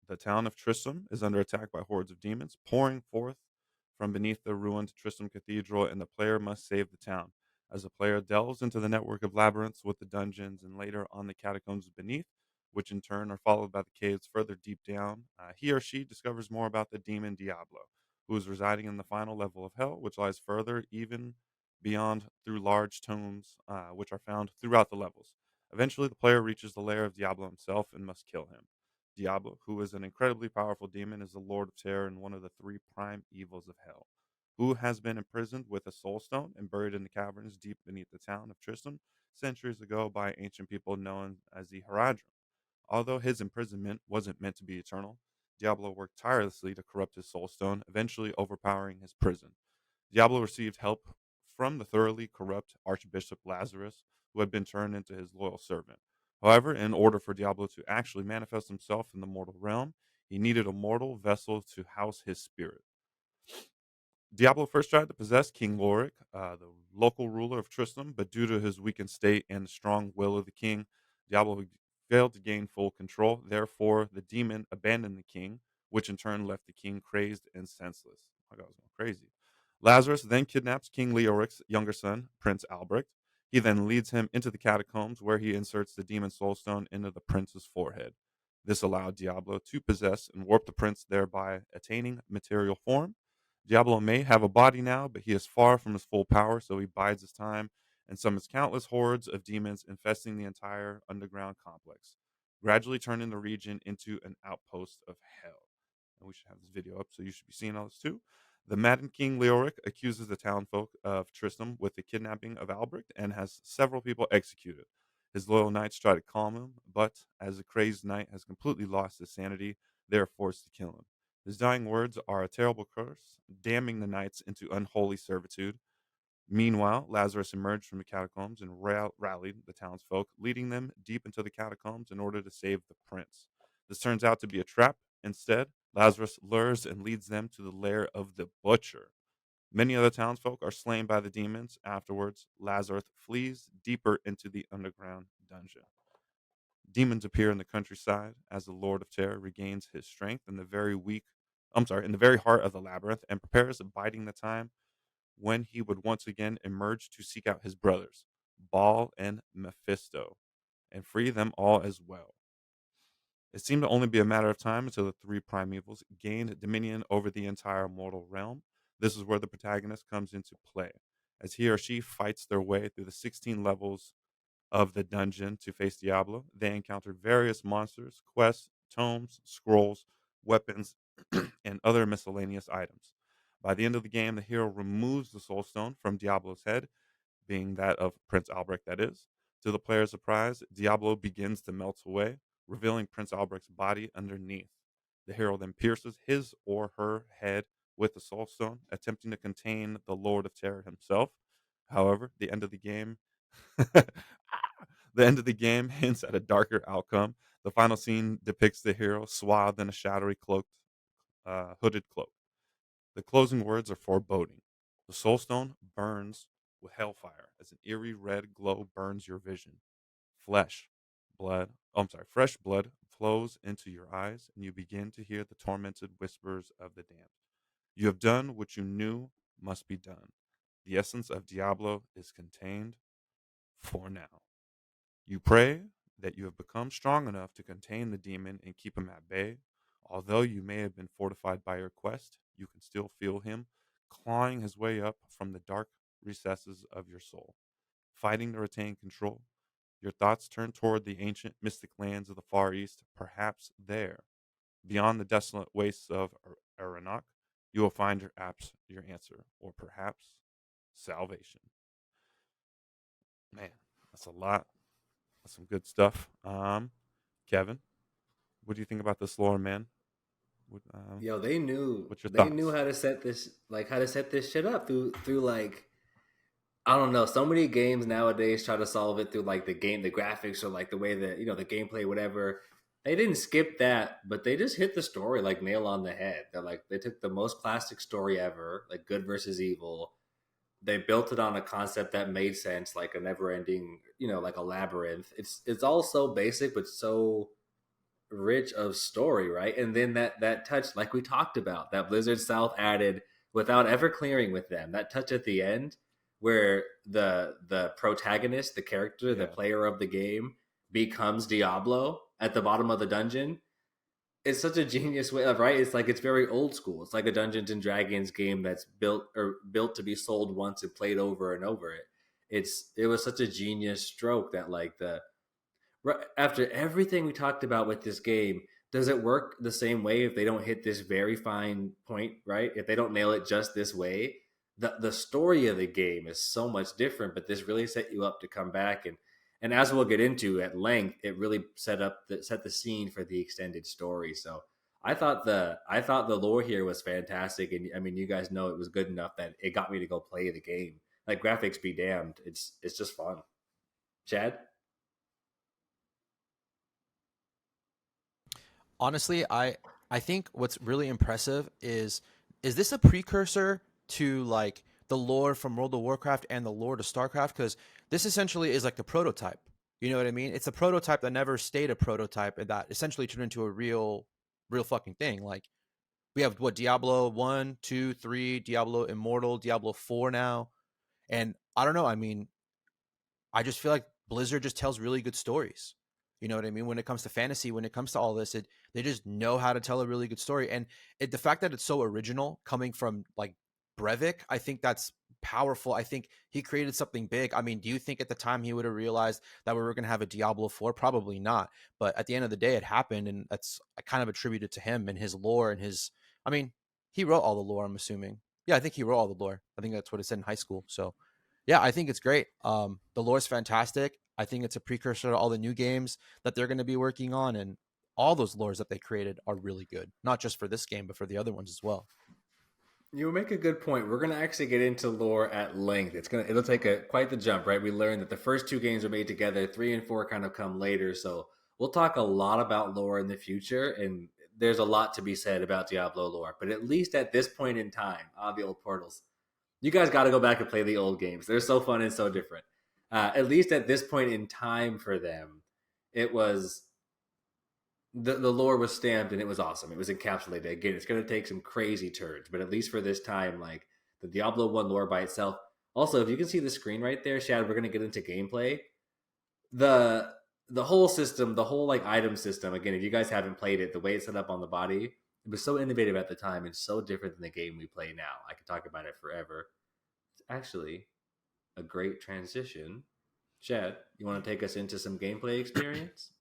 The town of Tristram is under attack by hordes of demons pouring forth from beneath the ruined Tristram Cathedral, and the player must save the town. As the player delves into the network of labyrinths with the dungeons and later on the catacombs beneath, which in turn are followed by the caves further deep down, he or she discovers more about the demon Diablo, who is residing in the final level of hell, which lies further even beyond through large tombs, which are found throughout the levels. Eventually, the player reaches the lair of Diablo himself and must kill him. Diablo, who is an incredibly powerful demon, is the Lord of Terror and one of the three prime evils of hell, who has been imprisoned with a soul stone and buried in the caverns deep beneath the town of Tristram centuries ago by ancient people known as the Haradrim. Although his imprisonment wasn't meant to be eternal, Diablo worked tirelessly to corrupt his soul stone, eventually overpowering his prison. Diablo received help from the thoroughly corrupt Archbishop Lazarus, who had been turned into his loyal servant. However, in order for Diablo to actually manifest himself in the mortal realm, he needed a mortal vessel to house his spirit. Diablo first tried to possess King Lorik, the local ruler of Tristram, but due to his weakened state and the strong will of the king, Diablo failed to gain full control. Therefore, the demon abandoned the king, which in turn left the king crazed and senseless. My God, was going crazy. Lazarus then kidnaps King Leoric's younger son, Prince Albrecht. He then leads him into the catacombs where he inserts the demon soul stone into the prince's forehead. This allowed Diablo to possess and warp the prince, thereby attaining material form. Diablo may have a body now, but he is far from his full power, so he bides his time and summons countless hordes of demons infesting the entire underground complex, gradually turning the region into an outpost of hell. And we should have this video up, so you should be seeing all this too. The maddened King Leoric accuses the townfolk of Tristram with the kidnapping of Albrecht and has several people executed. His loyal knights try to calm him, but as the crazed knight has completely lost his sanity, they are forced to kill him. His dying words are a terrible curse, damning the knights into unholy servitude. Meanwhile, Lazarus emerged from the catacombs and rallied the townsfolk, leading them deep into the catacombs in order to save the prince. This turns out to be a trap. Instead, Lazarus lures and leads them to the lair of the butcher. Many other townsfolk are slain by the demons. Afterwards, Lazarus flees deeper into the underground dungeon. Demons appear in the countryside as the Lord of Terror regains his strength in the in the very heart of the labyrinth and prepares, biding the time when he would once again emerge to seek out his brothers, Baal and Mephisto, and free them all as well. It seemed to only be a matter of time until the three primevals gained dominion over the entire mortal realm. This is where the protagonist comes into play, as he or she fights their way through the 16 levels of the dungeon to face Diablo. They encounter various monsters, quests, tomes, scrolls, weapons, and other miscellaneous items. By the end of the game, the hero removes the soul stone from Diablo's head, being that of Prince Albrecht, that is. To the player's surprise, Diablo begins to melt away, revealing Prince Albrecht's body underneath. The hero then pierces his or her head with the soul stone, attempting to contain the Lord of Terror himself. However, the end of the game the end of the game hints at a darker outcome. The final scene depicts the hero swathed in a shadowy hooded cloak. The closing words are foreboding. The soul stone burns with hellfire as an eerie red glow burns your vision. Flesh, fresh blood flows into your eyes, and you begin to hear the tormented whispers of the damned. You have done what you knew must be done. The essence of Diablo is contained for now. You pray that you have become strong enough to contain the demon and keep him at bay. Although you may have been fortified by your quest, you can still feel him clawing his way up from the dark recesses of your soul. Fighting to retain control, your thoughts turn toward the ancient mystic lands of the Far East. Perhaps there, beyond the desolate wastes of Aranok, you will find your answer, or perhaps salvation. Man, that's a lot. That's some good stuff. Kevin, what do you think about this lore, man? What, Yo, they knew what's your they knew thoughts? how to set this shit up through like I don't know. So many games nowadays try to solve it through like the graphics, or like the way that the gameplay, whatever. They didn't skip that, but they just hit the story like nail on the head. They took the most classic story ever, like good versus evil. They built it on a concept that made sense, like a never ending, like a labyrinth. It's all so basic, but so rich of story, right? And then that touch, like we talked about, that Blizzard South added without ever clearing with them, that touch at the end where the protagonist, the character, the Yeah. player of the game becomes Diablo at the bottom of the dungeon. It's such a genius way of, right? It's like, it's very old school. It's like a Dungeons and Dragons game that's built to be sold once and played over and over. It was such a genius stroke that, like, the after everything we talked about with this game, does it work the same way if they don't hit this very fine point, right? If they don't nail it just this way, the story of the game is so much different. But this really set you up to come back, and as we'll get into at length, it really set the scene for the extended story. So I thought the lore here was fantastic, and I mean, you guys know it was good enough that it got me to go play the game. Like, graphics be damned, it's just fun. Chad. Honestly, I think what's really impressive is this a precursor to like the lore from World of Warcraft and the lore to StarCraft? Because this essentially is like the prototype. You know what I mean? It's a prototype that never stayed a prototype, and that essentially turned into a real fucking thing. Like we have what Diablo 1, 2, 3, Diablo Immortal, Diablo 4 now. And I don't know, I mean, I just feel like Blizzard just tells really good stories. You know what I mean? When it comes to fantasy, when it comes to all this, they just know how to tell a really good story. And the fact that it's so original, coming from like Brevik, I think that's powerful. I think he created something big. I mean, do you think at the time he would have realized that we were going to have a Diablo 4? Probably not. But at the end of the day, it happened, and that's I kind of attribute it to him and his lore and his. I mean, he wrote all the lore. I'm assuming. Yeah, I think he wrote all the lore. I think that's what it said in high school. So yeah, I think it's great. The lore's fantastic. I think it's a precursor to all the new games that they're going to be working on, and all those lores that they created are really good. Not just for this game, but for the other ones as well. You make a good point. We're gonna actually get into lore at length. It'll take quite the jump, right? We learned that the first two games are made together. 3 and 4 kind of come later, so we'll talk a lot about lore in the future. And there's a lot to be said about Diablo lore. But at least at this point in time, the old portals, you guys got to go back and play the old games. They're so fun and so different. At least at this point in time for them, it was the lore was stamped and it was awesome. It was encapsulated. Again, it's going to take some crazy turns, but at least for this time, like the Diablo 1 lore by itself. Also, if you can see the screen right there, Shad, we're going to get into gameplay. The the whole system, the whole like item system, again, if you guys haven't played it, the way it's set up on the body, it was so innovative at the time and so different than the game we play now. I could talk about it forever. It's actually a great transition. Shad, you want to take us into some gameplay experience?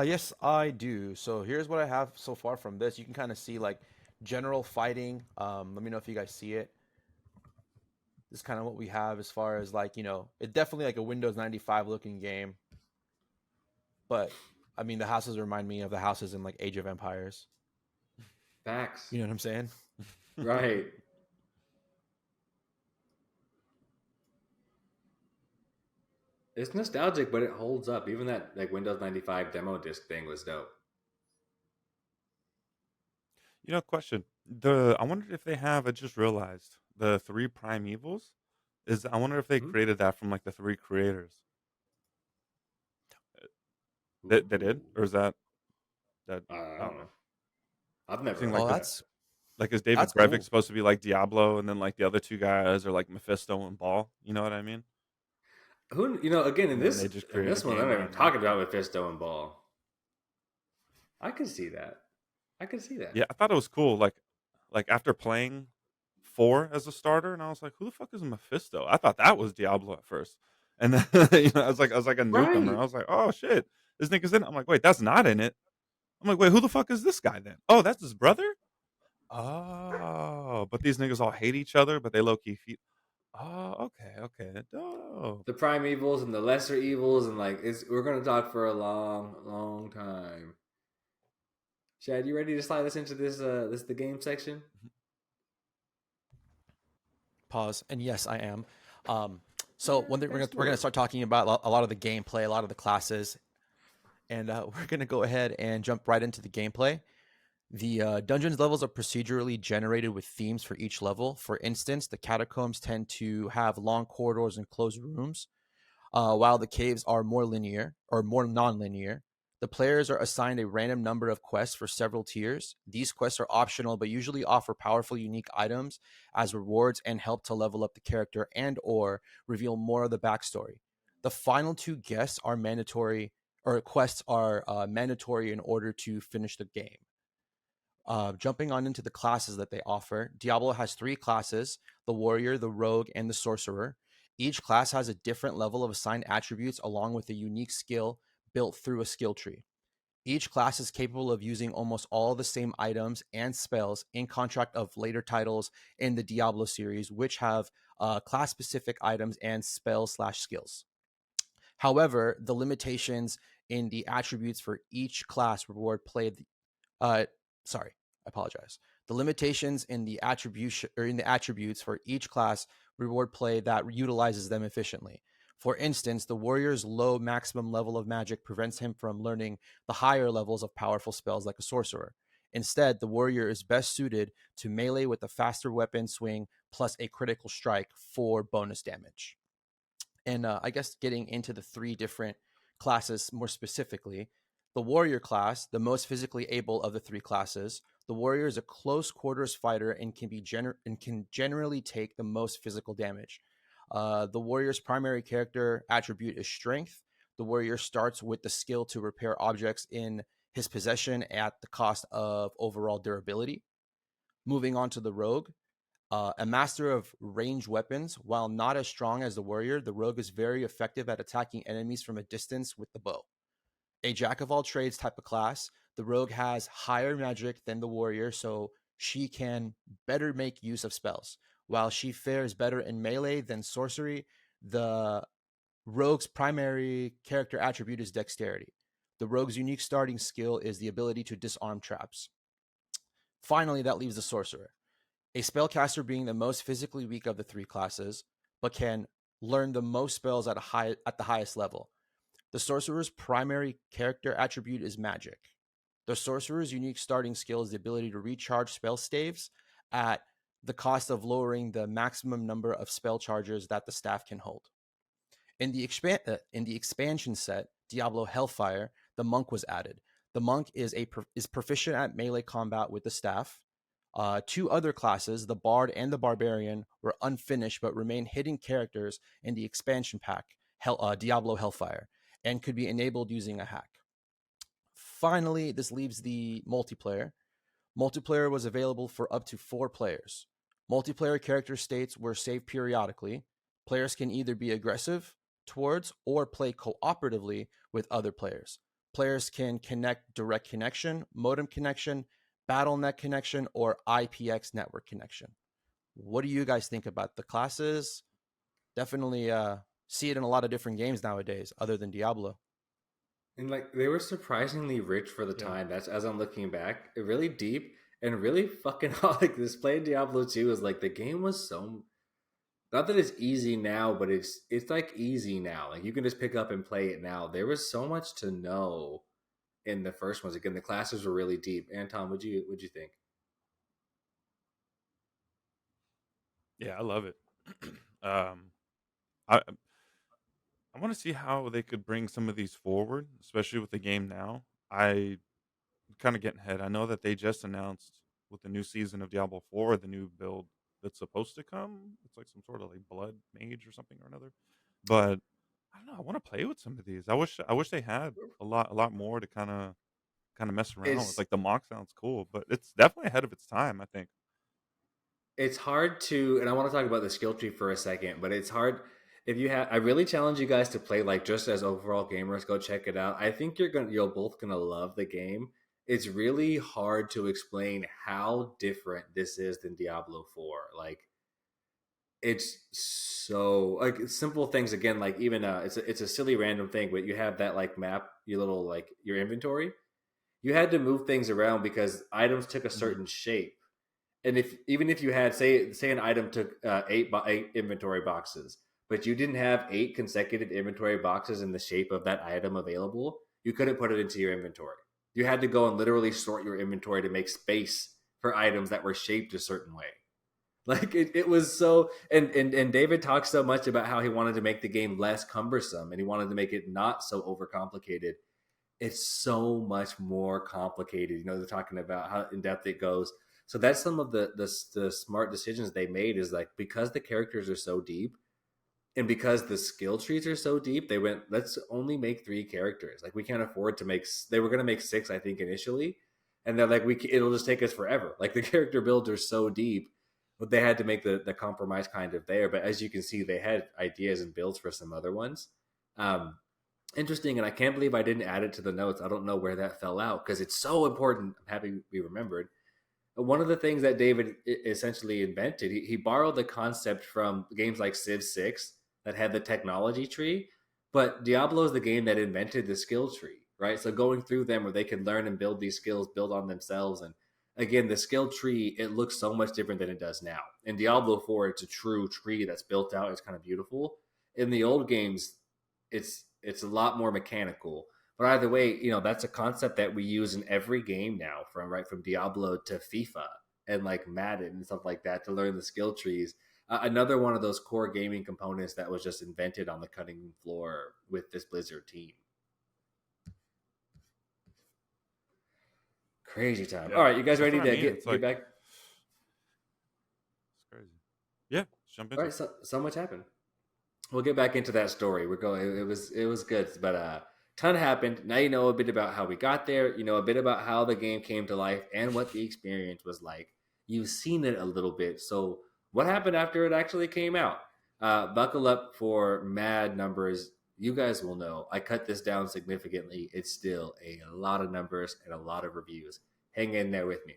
Yes, I do. So here's what I have so far from this. You can kind of see like general fighting. Let me know if you guys see it. This is kind of what we have as far as like, it definitely like a Windows 95 looking game. But I mean, the houses remind me of the houses in like Age of Empires. Facts. You know what I'm saying? Right. It's nostalgic, but it holds up. Even that like Windows 95 demo disc thing was dope. Question. I wondered if they have. I just realized the three primevals. I wonder if they Hmm? created that from like the three creators. They did, Ooh. or is that? I I don't don't know. know. I've I'm never seeing heard Oh, like that. is David that's Brevik cool. supposed to be like Diablo, and then like the other two guys are like Mephisto and Ball. You know what I mean? Who again And then they just in created a this one, they're game not even around that. talking about Mephisto and Ball. I could see that. I could see that. Yeah, I thought it was cool. Like after playing four as a starter, and I was like, who the fuck is Mephisto? I thought that was Diablo at first, and then I was like a newcomer. Right. I was like, oh shit, this nigga's in it. I'm like, wait, that's not in it. I'm like, wait, who the fuck is this guy then? Oh, that's his brother. Oh, but these niggas all hate each other, but they low key feed. Oh, okay, dope. The prime evils and the lesser evils and like we're gonna talk for a long, long time. Shad, you ready to slide us into this the game section? Pause. And yes, I am. So one thing Fast we're gonna forward. start talking about a lot of the gameplay, a lot of the classes, and we're gonna go ahead and jump right into the gameplay. The dungeons levels are procedurally generated with themes for each level. For instance, the catacombs tend to have long corridors and closed rooms, while the caves are more linear or more non-linear. The players are assigned a random number of quests for several tiers. These quests are optional, but usually offer powerful, unique items as rewards and help to level up the character and/or reveal more of the backstory. The final two guests are mandatory, or quests are mandatory in order to finish the game. Jumping on into the classes that they offer, Diablo has three classes: the warrior, the rogue, and the sorcerer. Each class has a different level of assigned attributes along with a unique skill built through a skill tree. Each class is capable of using almost all the same items and spells, in contrast of later titles in the Diablo series, which have class specific items and spells/skills. However, the limitations in the attributes for each class reward play uh, sorry, I apologize. The limitations in the attribution or in the attributes for each class reward play that utilizes them efficiently. For instance, the warrior's low maximum level of magic prevents him from learning the higher levels of powerful spells like a sorcerer. Instead, the warrior is best suited to melee with a faster weapon swing plus a critical strike for bonus damage. And I guess getting into the three different classes more specifically, the warrior class, the most physically able of the three classes, the warrior is a close quarters fighter and can generally take the most physical damage. The warrior's primary character attribute is strength. The warrior starts with the skill to repair objects in his possession at the cost of overall durability. Moving on to the rogue, a master of ranged weapons. While not as strong as the warrior, the rogue is very effective at attacking enemies from a distance with the bow. A jack of all trades type of class, the rogue has higher magic than the warrior, so she can better make use of spells. While she fares better in melee than sorcery, the rogue's primary character attribute is dexterity. The rogue's unique starting skill is the ability to disarm traps. Finally, that leaves the sorcerer, a spellcaster being the most physically weak of the three classes, but can learn the most spells at the highest level. The sorcerer's primary character attribute is magic. The sorcerer's unique starting skill is the ability to recharge spell staves at the cost of lowering the maximum number of spell charges that the staff can hold. In the expansion set, Diablo Hellfire, the monk was added. The monk is proficient at melee combat with the staff. Two other classes, the bard and the barbarian, were unfinished but remain hidden characters in the expansion pack, Diablo Hellfire, and could be enabled using a hack. Finally, this leaves the multiplayer. Multiplayer was available for up to 4 players. Multiplayer character states were saved periodically. Players can either be aggressive towards or play cooperatively with other players. Players can connect direct connection, modem connection, BattleNet connection, or IPX network connection. What do you guys think about the classes? Definitely see it in a lot of different games nowadays, other than Diablo. And like they were surprisingly rich for the Yeah. time. That's as I'm looking back, really deep and really fucking hard. Like this playing Diablo 2 is like the game was so not that it's easy now, but it's like easy now. Like you can just pick up and play it now. There was so much to know in the first ones. Again, the classes were really deep. Anton, would you think? Yeah, I love it. um, I want to see how they could bring some of these forward, especially with the game now. I kind of getting ahead. I know that they just announced with the new season of Diablo 4, the new build that's supposed to come. It's like some sort of like blood mage or something or another. But I don't know. I want to play with some of these. I wish they had a lot more to kind of mess around with. It's Like the mock sounds cool, but it's definitely ahead of its time, I think. it's hard to, and I want to talk about the skill tree for a second, but it's hard if you have. I really challenge you guys to play like just as overall gamers. Go check it out. I think you're both gonna love the game. It's really hard to explain how different this is than Diablo 4. Like it's so like simple things again. Like even it's a silly random thing, but you have that like map, your little like your inventory. You had to move things around because items took a Mhm. certain shape, and if even if you had say an item took 8 inventory boxes, but you didn't have 8 consecutive inventory boxes in the shape of that item available, you couldn't put it into your inventory. You had to go and literally sort your inventory to make space for items that were shaped a certain way. Like it was so, and David talks so much about how he wanted to make the game less cumbersome and he wanted to make it not so overcomplicated. It's so much more complicated. You know, they're talking about how in depth it goes. So that's some of the smart decisions they made is like because the characters are so deep and because the skill trees are so deep, they went let's only make 3 characters. Like we can't afford to make. They were going to make 6, I think, initially, and they're like it'll just take us forever. Like the character builds are so deep, but they had to make the compromise kind of there. But as you can see, they had ideas and builds for some other ones. Um, Interesting, and I can't believe I didn't add it to the notes. I don't know where that fell out because it's so important. I'm happy we remembered. One of the things that David essentially invented, he borrowed the concept from games like Civ 6 that had the technology tree, but Diablo is the game that invented the skill tree, right? So going through them where they can learn and build these skills, build on themselves. And again, the skill tree, it looks so much different than it does now. In Diablo 4, it's a true tree that's built out. It's kind of beautiful. In the old games, it's a lot more mechanical. But either way, you know, that's a concept that we use in every game now, from Diablo to FIFA and like Madden and stuff like that to learn the skill trees. Another one of those core gaming components that was just invented on the cutting floor with this Blizzard team. Crazy time. Yeah, All right, you guys that's ready what I to mean. It's get like back? it's crazy. Yeah, let's jump All into right, it. so much happened. We'll get back into that story. We're going. It was good, but ton happened. Now you know a bit about how we got there. You know a bit about how the game came to life and what the experience was like. You've seen it a little bit. So what happened after it actually came out? Buckle up for mad numbers. You guys will know. I cut this down significantly. It's still a lot of numbers and a lot of reviews. Hang in there with me.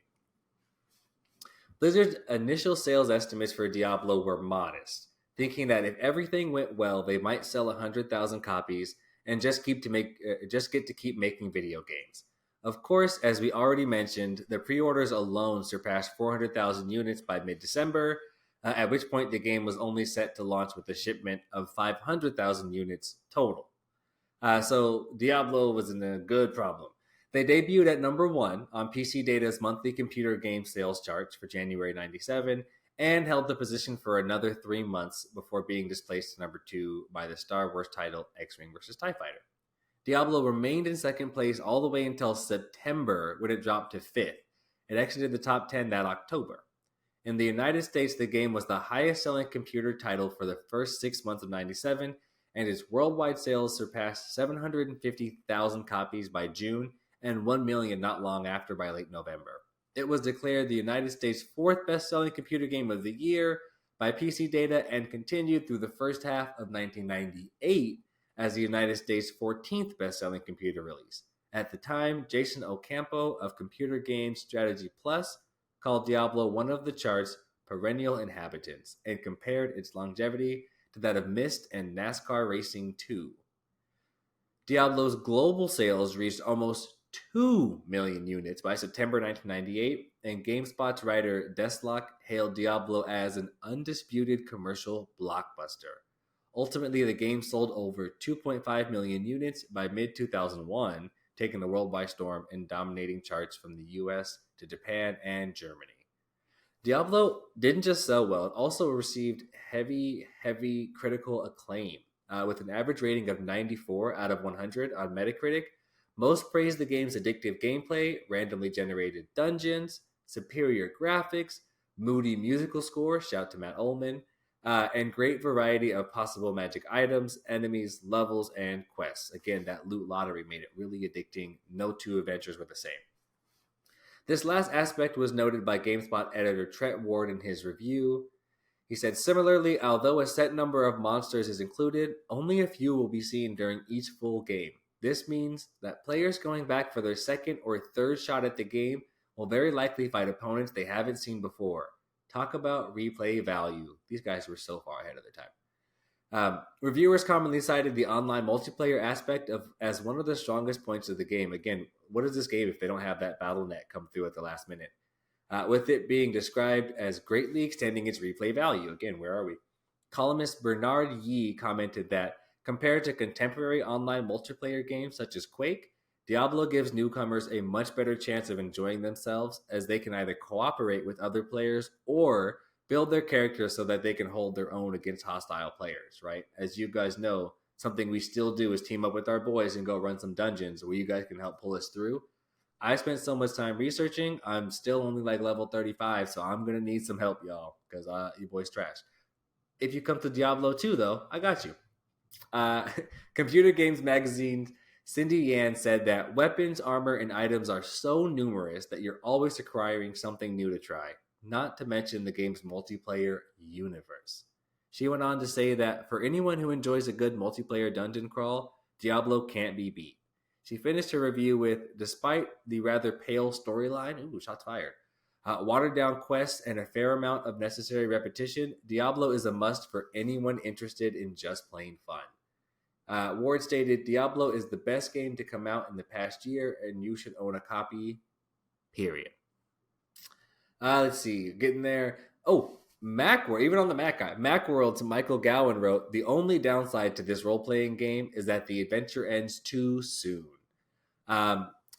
Blizzard's initial sales estimates for Diablo were modest, thinking that if everything went well, they might sell 100,000 copies and just get to keep making video games. Of course, as we already mentioned, the pre-orders alone surpassed 400,000 units by mid-December, at which point the game was only set to launch with a shipment of 500,000 units total. So Diablo was in a good problem. They debuted at number one on PC Data's monthly computer game sales charts for January 97 and held the position for another 3 months before being displaced to number two by the Star Wars title X-Wing vs. TIE Fighter. Diablo remained in second place all the way until September when it dropped to fifth. It exited the top 10 that October. In the United States, the game was the highest selling computer title for the first 6 months of 97, and its worldwide sales surpassed 750,000 copies by June and 1 million not long after by late November. It was declared the United States' fourth best-selling computer game of the year by PC Data and continued through the first half of 1998 as the United States' 14th best-selling computer release. At the time, Jason Ocampo of Computer Games Strategy Plus called Diablo one of the chart's perennial inhabitants and compared its longevity to that of Myst and NASCAR Racing 2. Diablo's global sales reached almost 2 million units by September 1998, and GameSpot's writer Deslock hailed Diablo as an undisputed commercial blockbuster. Ultimately, the game sold over 2.5 million units by mid-2001, taking the world by storm and dominating charts from the US to Japan and Germany. Diablo didn't just sell well, it also received heavy critical acclaim. With an average rating of 94 out of 100 on Metacritic, most praised the game's addictive gameplay, randomly generated dungeons, superior graphics, moody musical score, shout to Matt Ullman, and great variety of possible magic items, enemies, levels, and quests. Again, that loot lottery made it really addicting. No two adventures were the same. This last aspect was noted by GameSpot editor Trent Ward in his review. He said, similarly, although a set number of monsters is included, only a few will be seen during each full game. This means that players going back for their second or third shot at the game will very likely fight opponents they haven't seen before. Talk about replay value. These guys were so far ahead of their time. Reviewers commonly cited the online multiplayer aspect as one of the strongest points of the game. Again, what is this game if they don't have that BattleNet come through at the last minute? With it being described as greatly extending its replay value. Again, where are we? Columnist Bernard Yee commented that compared to contemporary online multiplayer games such as Quake, Diablo gives newcomers a much better chance of enjoying themselves as they can either cooperate with other players or build their characters so that they can hold their own against hostile players, right? As you guys know, something we still do is team up with our boys and go run some dungeons where you guys can help pull us through. I spent so much time researching. I'm still only like level 35, so I'm going to need some help, y'all, because you boys trash. If you come to Diablo 2, though, I got you. Computer Games Magazine's Cindy Yan said that weapons, armor, and items are so numerous that you're always acquiring something new to try, not to mention the game's multiplayer universe. She went on to say that for anyone who enjoys a good multiplayer dungeon crawl, Diablo can't be beat. She finished her review with, despite the rather pale storyline, shots fired, watered down quests, and a fair amount of necessary repetition, Diablo is a must for anyone interested in just plain fun. Ward stated, Diablo is the best game to come out in the past year, and you should own a copy, period. Let's see, getting there. Oh, Macworld, even on the Mac guy, Macworld's Michael Gowan wrote, the only downside to this role-playing game is that the adventure ends too soon.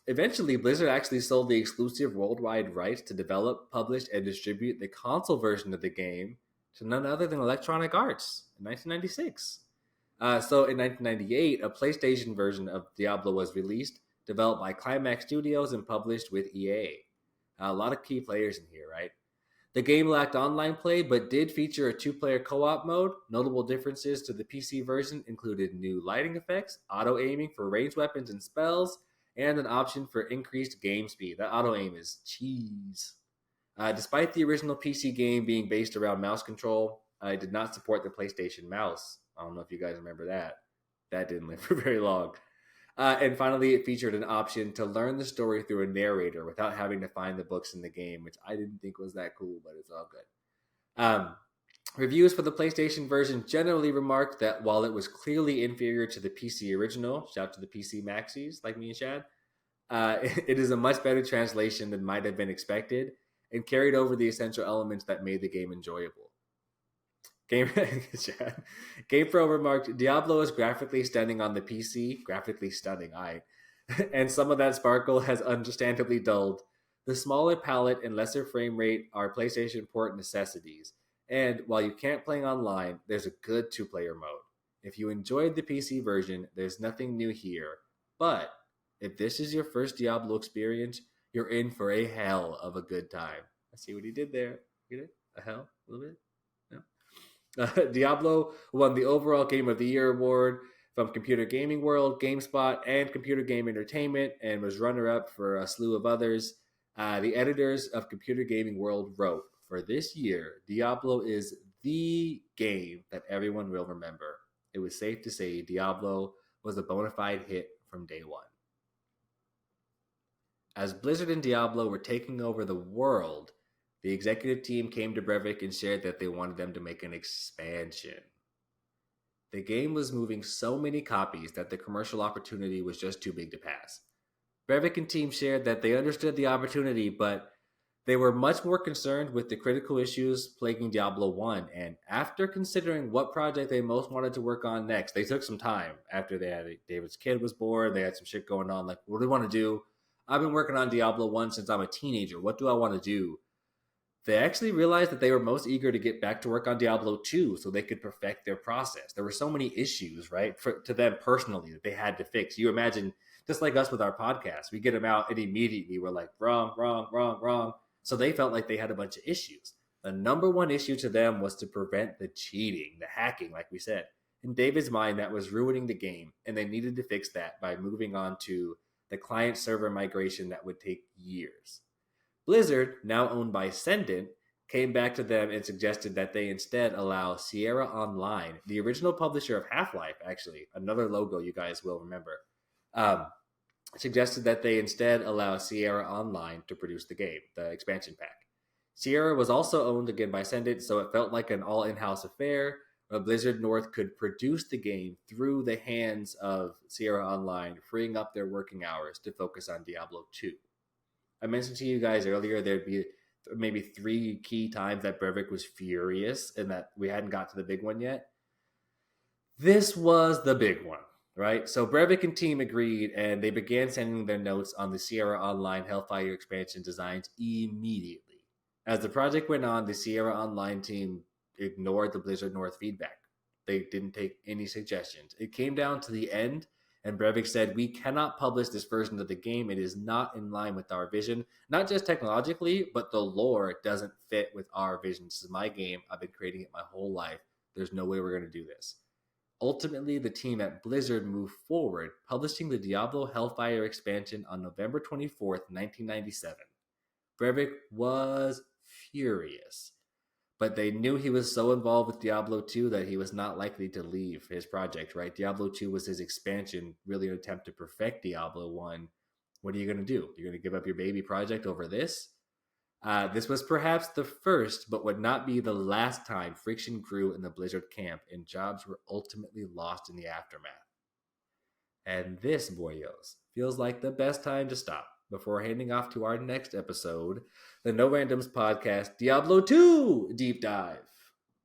Eventually, Blizzard actually sold the exclusive worldwide rights to develop, publish, and distribute the console version of the game to none other than Electronic Arts in 1996. So in 1998, a PlayStation version of Diablo was released, developed by Climax Studios and published with EA. A lot of key players in here, right? The game lacked online play, but did feature a two-player co-op mode. Notable differences to the PC version included new lighting effects, auto-aiming for ranged weapons and spells, and an option for increased game speed. That auto-aim is cheese. Despite the original PC game being based around mouse control, it did not support the PlayStation mouse. I don't know if you guys remember that. That didn't live for very long. And finally, it featured an option to learn the story through a narrator without having to find the books in the game, which I didn't think was that cool, but it's all good. Reviews for the PlayStation version generally remarked that while it was clearly inferior to the PC original, shout to the PC maxis like me and Shad, it is a much better translation than might have been expected and carried over the essential elements that made the game enjoyable. GamePro remarked, Diablo is graphically stunning on the PC. Graphically stunning, and some of that sparkle has understandably dulled. The smaller palette and lesser frame rate are PlayStation port necessities. And while you can't play online, there's a good two-player mode. If you enjoyed the PC version, there's nothing new here. But if this is your first Diablo experience, you're in for a hell of a good time. I see what he did there. Get it? A hell? A little bit? Diablo won the overall Game of the Year award from Computer Gaming World, GameSpot, and Computer Game Entertainment, and was runner-up for a slew of others. The editors of Computer Gaming World wrote, for this year, Diablo is the game that everyone will remember. It was safe to say Diablo was a bona fide hit from day one. As Blizzard and Diablo were taking over the world, the executive team came to Brevik and shared that they wanted them to make an expansion. The game was moving so many copies that the commercial opportunity was just too big to pass. Brevik and team shared that they understood the opportunity, but they were much more concerned with the critical issues plaguing Diablo 1, and after considering what project they most wanted to work on next, they took some time. After David's kid was born, they had some shit going on, like, what do we want to do? I've been working on Diablo 1 since I'm a teenager. What do I want to do? They actually realized that they were most eager to get back to work on Diablo 2 so they could perfect their process. There were so many issues, right, to them personally that they had to fix. You imagine, just like us with our podcast, we get them out and immediately we're like, wrong, wrong, wrong, wrong. So they felt like they had a bunch of issues. The number one issue to them was to prevent the cheating, the hacking, like we said. In David's mind, that was ruining the game, and they needed to fix that by moving on to the client-server migration that would take years. Blizzard, now owned by Sendent, came back to them and suggested that they instead allow Sierra Online, the original publisher of Half-Life, actually, another logo you guys will remember, suggested that they instead allow Sierra Online to produce the game, the expansion pack. Sierra was also owned again by Sendent, so it felt like an all in-house affair, where Blizzard North could produce the game through the hands of Sierra Online, freeing up their working hours to focus on Diablo 2. I mentioned to you guys earlier there'd be maybe 3 key times that Brevik was furious and that we hadn't got to the big one yet. This was the big one, right? So Brevik and team agreed, and they began sending their notes on the Sierra Online Hellfire expansion designs immediately. As the project went on, the Sierra Online team ignored the Blizzard North feedback. They didn't take any suggestions. It came down to the end, and Brevik said, we cannot publish this version of the game. It is not in line with our vision. Not just technologically, but the lore doesn't fit with our vision. This is my game. I've been creating it my whole life. There's no way we're going to do this. Ultimately, the team at Blizzard moved forward, publishing the Diablo Hellfire expansion on November 24th, 1997. Brevik was furious, but they knew he was so involved with Diablo 2 that he was not likely to leave his project, right? Diablo 2 was his expansion, really an attempt to perfect Diablo 1. What are you going to do? You're going to give up your baby project over this? This was perhaps the first, but would not be the last time friction grew in the Blizzard camp and jobs were ultimately lost in the aftermath. And this, boyos, feels like the best time to stop before handing off to our next episode, the No Randoms podcast, Diablo 2 Deep Dive.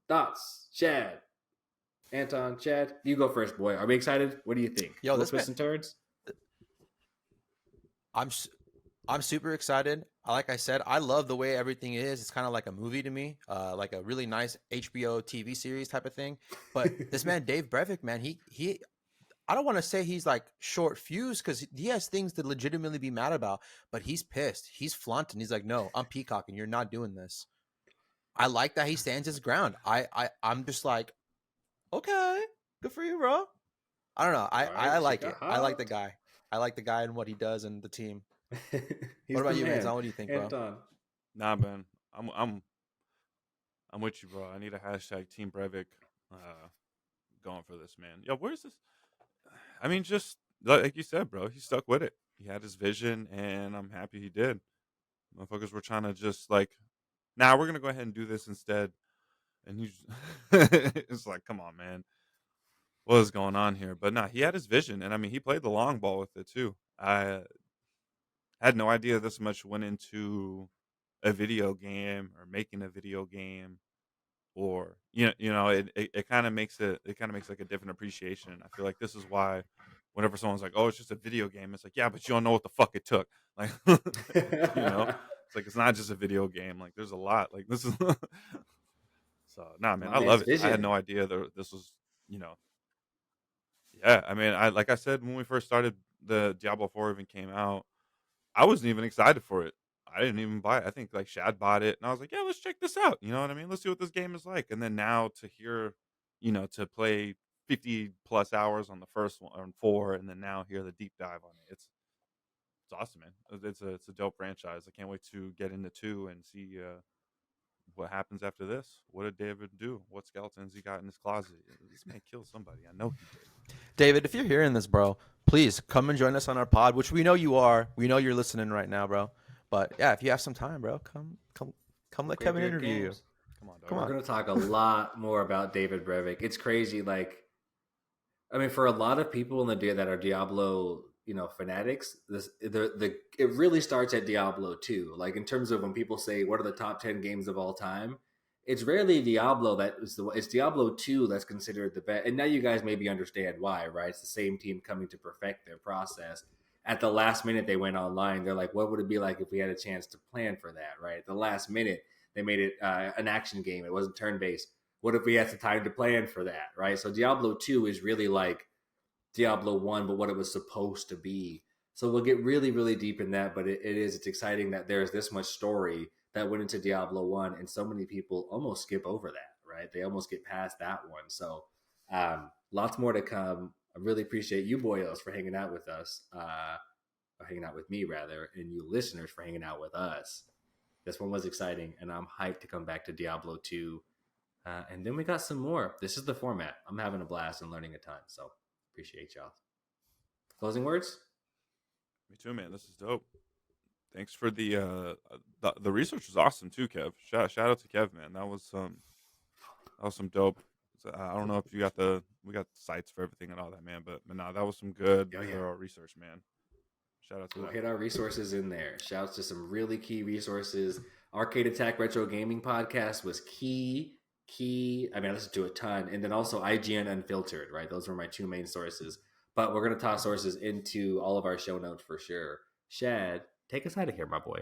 Thoughts? Chad? Anton? Chad? You go first, boy. Are we excited? What do you think? Yo, What twists and turns? I'm super excited. Like I said, I love the way everything is. It's kind of like a movie to me, like a really nice HBO TV series type of thing. But this man, Dave Brevik, man, he I don't want to say he's like short fused because he has things to legitimately be mad about, but he's pissed. He's flaunting. He's like, no, I'm peacocking. You're not doing this. I like that he stands his ground. I'm just like, okay, good for you, bro. I don't know. All I right, she like got it. I like the hot. guy. I like the guy and what he does and the team. What He's the about you, man. Manzon? What do you think, bro? Anton. Nah, man, I'm with you, bro. I need a hashtag Team Breivik going for this, man. Yo, where's this? I mean, just like you said, bro, he stuck with it. He had his vision, and I'm happy he did. Motherfuckers were trying to just like, nah, we're gonna go ahead and do this instead. And he's it's like, come on, man, what is going on here? But nah, he had his vision, and I mean, he played the long ball with it too. I had no idea this much went into a video game or making a video game, or it kind of makes like a different appreciation. I feel like this is why whenever someone's like, oh, it's just a video game, it's like, yeah, but you don't know what the fuck it took. Like, it's like, it's not just a video game. Like, there's a lot. Like, this is so nah, man, My I love man's it. I had vision. no idea that this was, you know yeah, I mean, I like I said when we first started, the Diablo 4 even came out, I wasn't even excited for it. I didn't even buy it. I think like Shad bought it, and I was like, "Yeah, let's check this out." You know what I mean? Let's see what this game is like. And then now to hear, to play 50 plus hours on the first one on four, and then now hear the deep dive on it. It's awesome, man. It's a dope franchise. I can't wait to get into two and see what happens after this. What did David do? What skeletons he got in his closet? This man killed somebody. I know he did. David, if you're hearing this, bro, please come and join us on our pod, which we know you are. We know you're listening right now, bro. But yeah, if you have some time, bro, come let Kevin Graybeard interview you. Games. Come on, Come dog. We're on. gonna talk a lot more about David Brevik. It's crazy. Like, I mean, for a lot of people in the that are Diablo, fanatics, the it really starts at Diablo 2. Like in terms of when people say what are the top 10 games of all time, it's rarely Diablo that is it's Diablo 2 that's considered the best. And now you guys maybe understand why, right? It's the same team coming to perfect their process. At the last minute, they went online. They're like, what would it be like if we had a chance to plan for that, right? At the last minute, they made it an action game. It wasn't turn based. What if we had the time to plan for that, right? So Diablo 2 is really like Diablo 1, but what it was supposed to be. So we'll get really, really deep in that, but it's exciting that there's this much story that went into Diablo 1, and so many people almost skip over that, right? They almost get past that one. So lots more to come. I really appreciate you, boyos, for hanging out with us, or hanging out with me, rather, and you listeners for hanging out with us. This one was exciting, and I'm hyped to come back to Diablo 2. And then we got some more. This is the format. I'm having a blast and learning a ton. So appreciate y'all. Closing words? Me too, man. This is dope. Thanks for the research was awesome too, Kev. Shout out to Kev, man. That was some dope. I don't know if we got sites for everything and all that, man, but no, that was some good Oh, yeah. thorough research, man. Shout out to We'll that. hit our resources in there. Shouts to some really key resources. Arcade Attack Retro Gaming Podcast was key. I mean, I listened to a ton. And then also IGN Unfiltered, right? Those were my two main sources. But we're going to toss sources into all of our show notes for sure. Shad, take us out of here, my boy.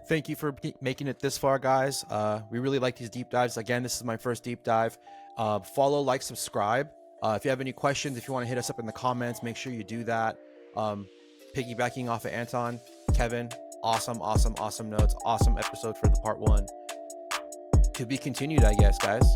Thank you for making it this far, guys. We really like these deep dives. Again, this is my first deep dive. Follow, like, subscribe. If you have any questions, if you want to hit us up in the comments, make sure you do that. Piggybacking off of Anton, Kevin, awesome notes. Awesome episode for the part one. To be continued, I guess, guys.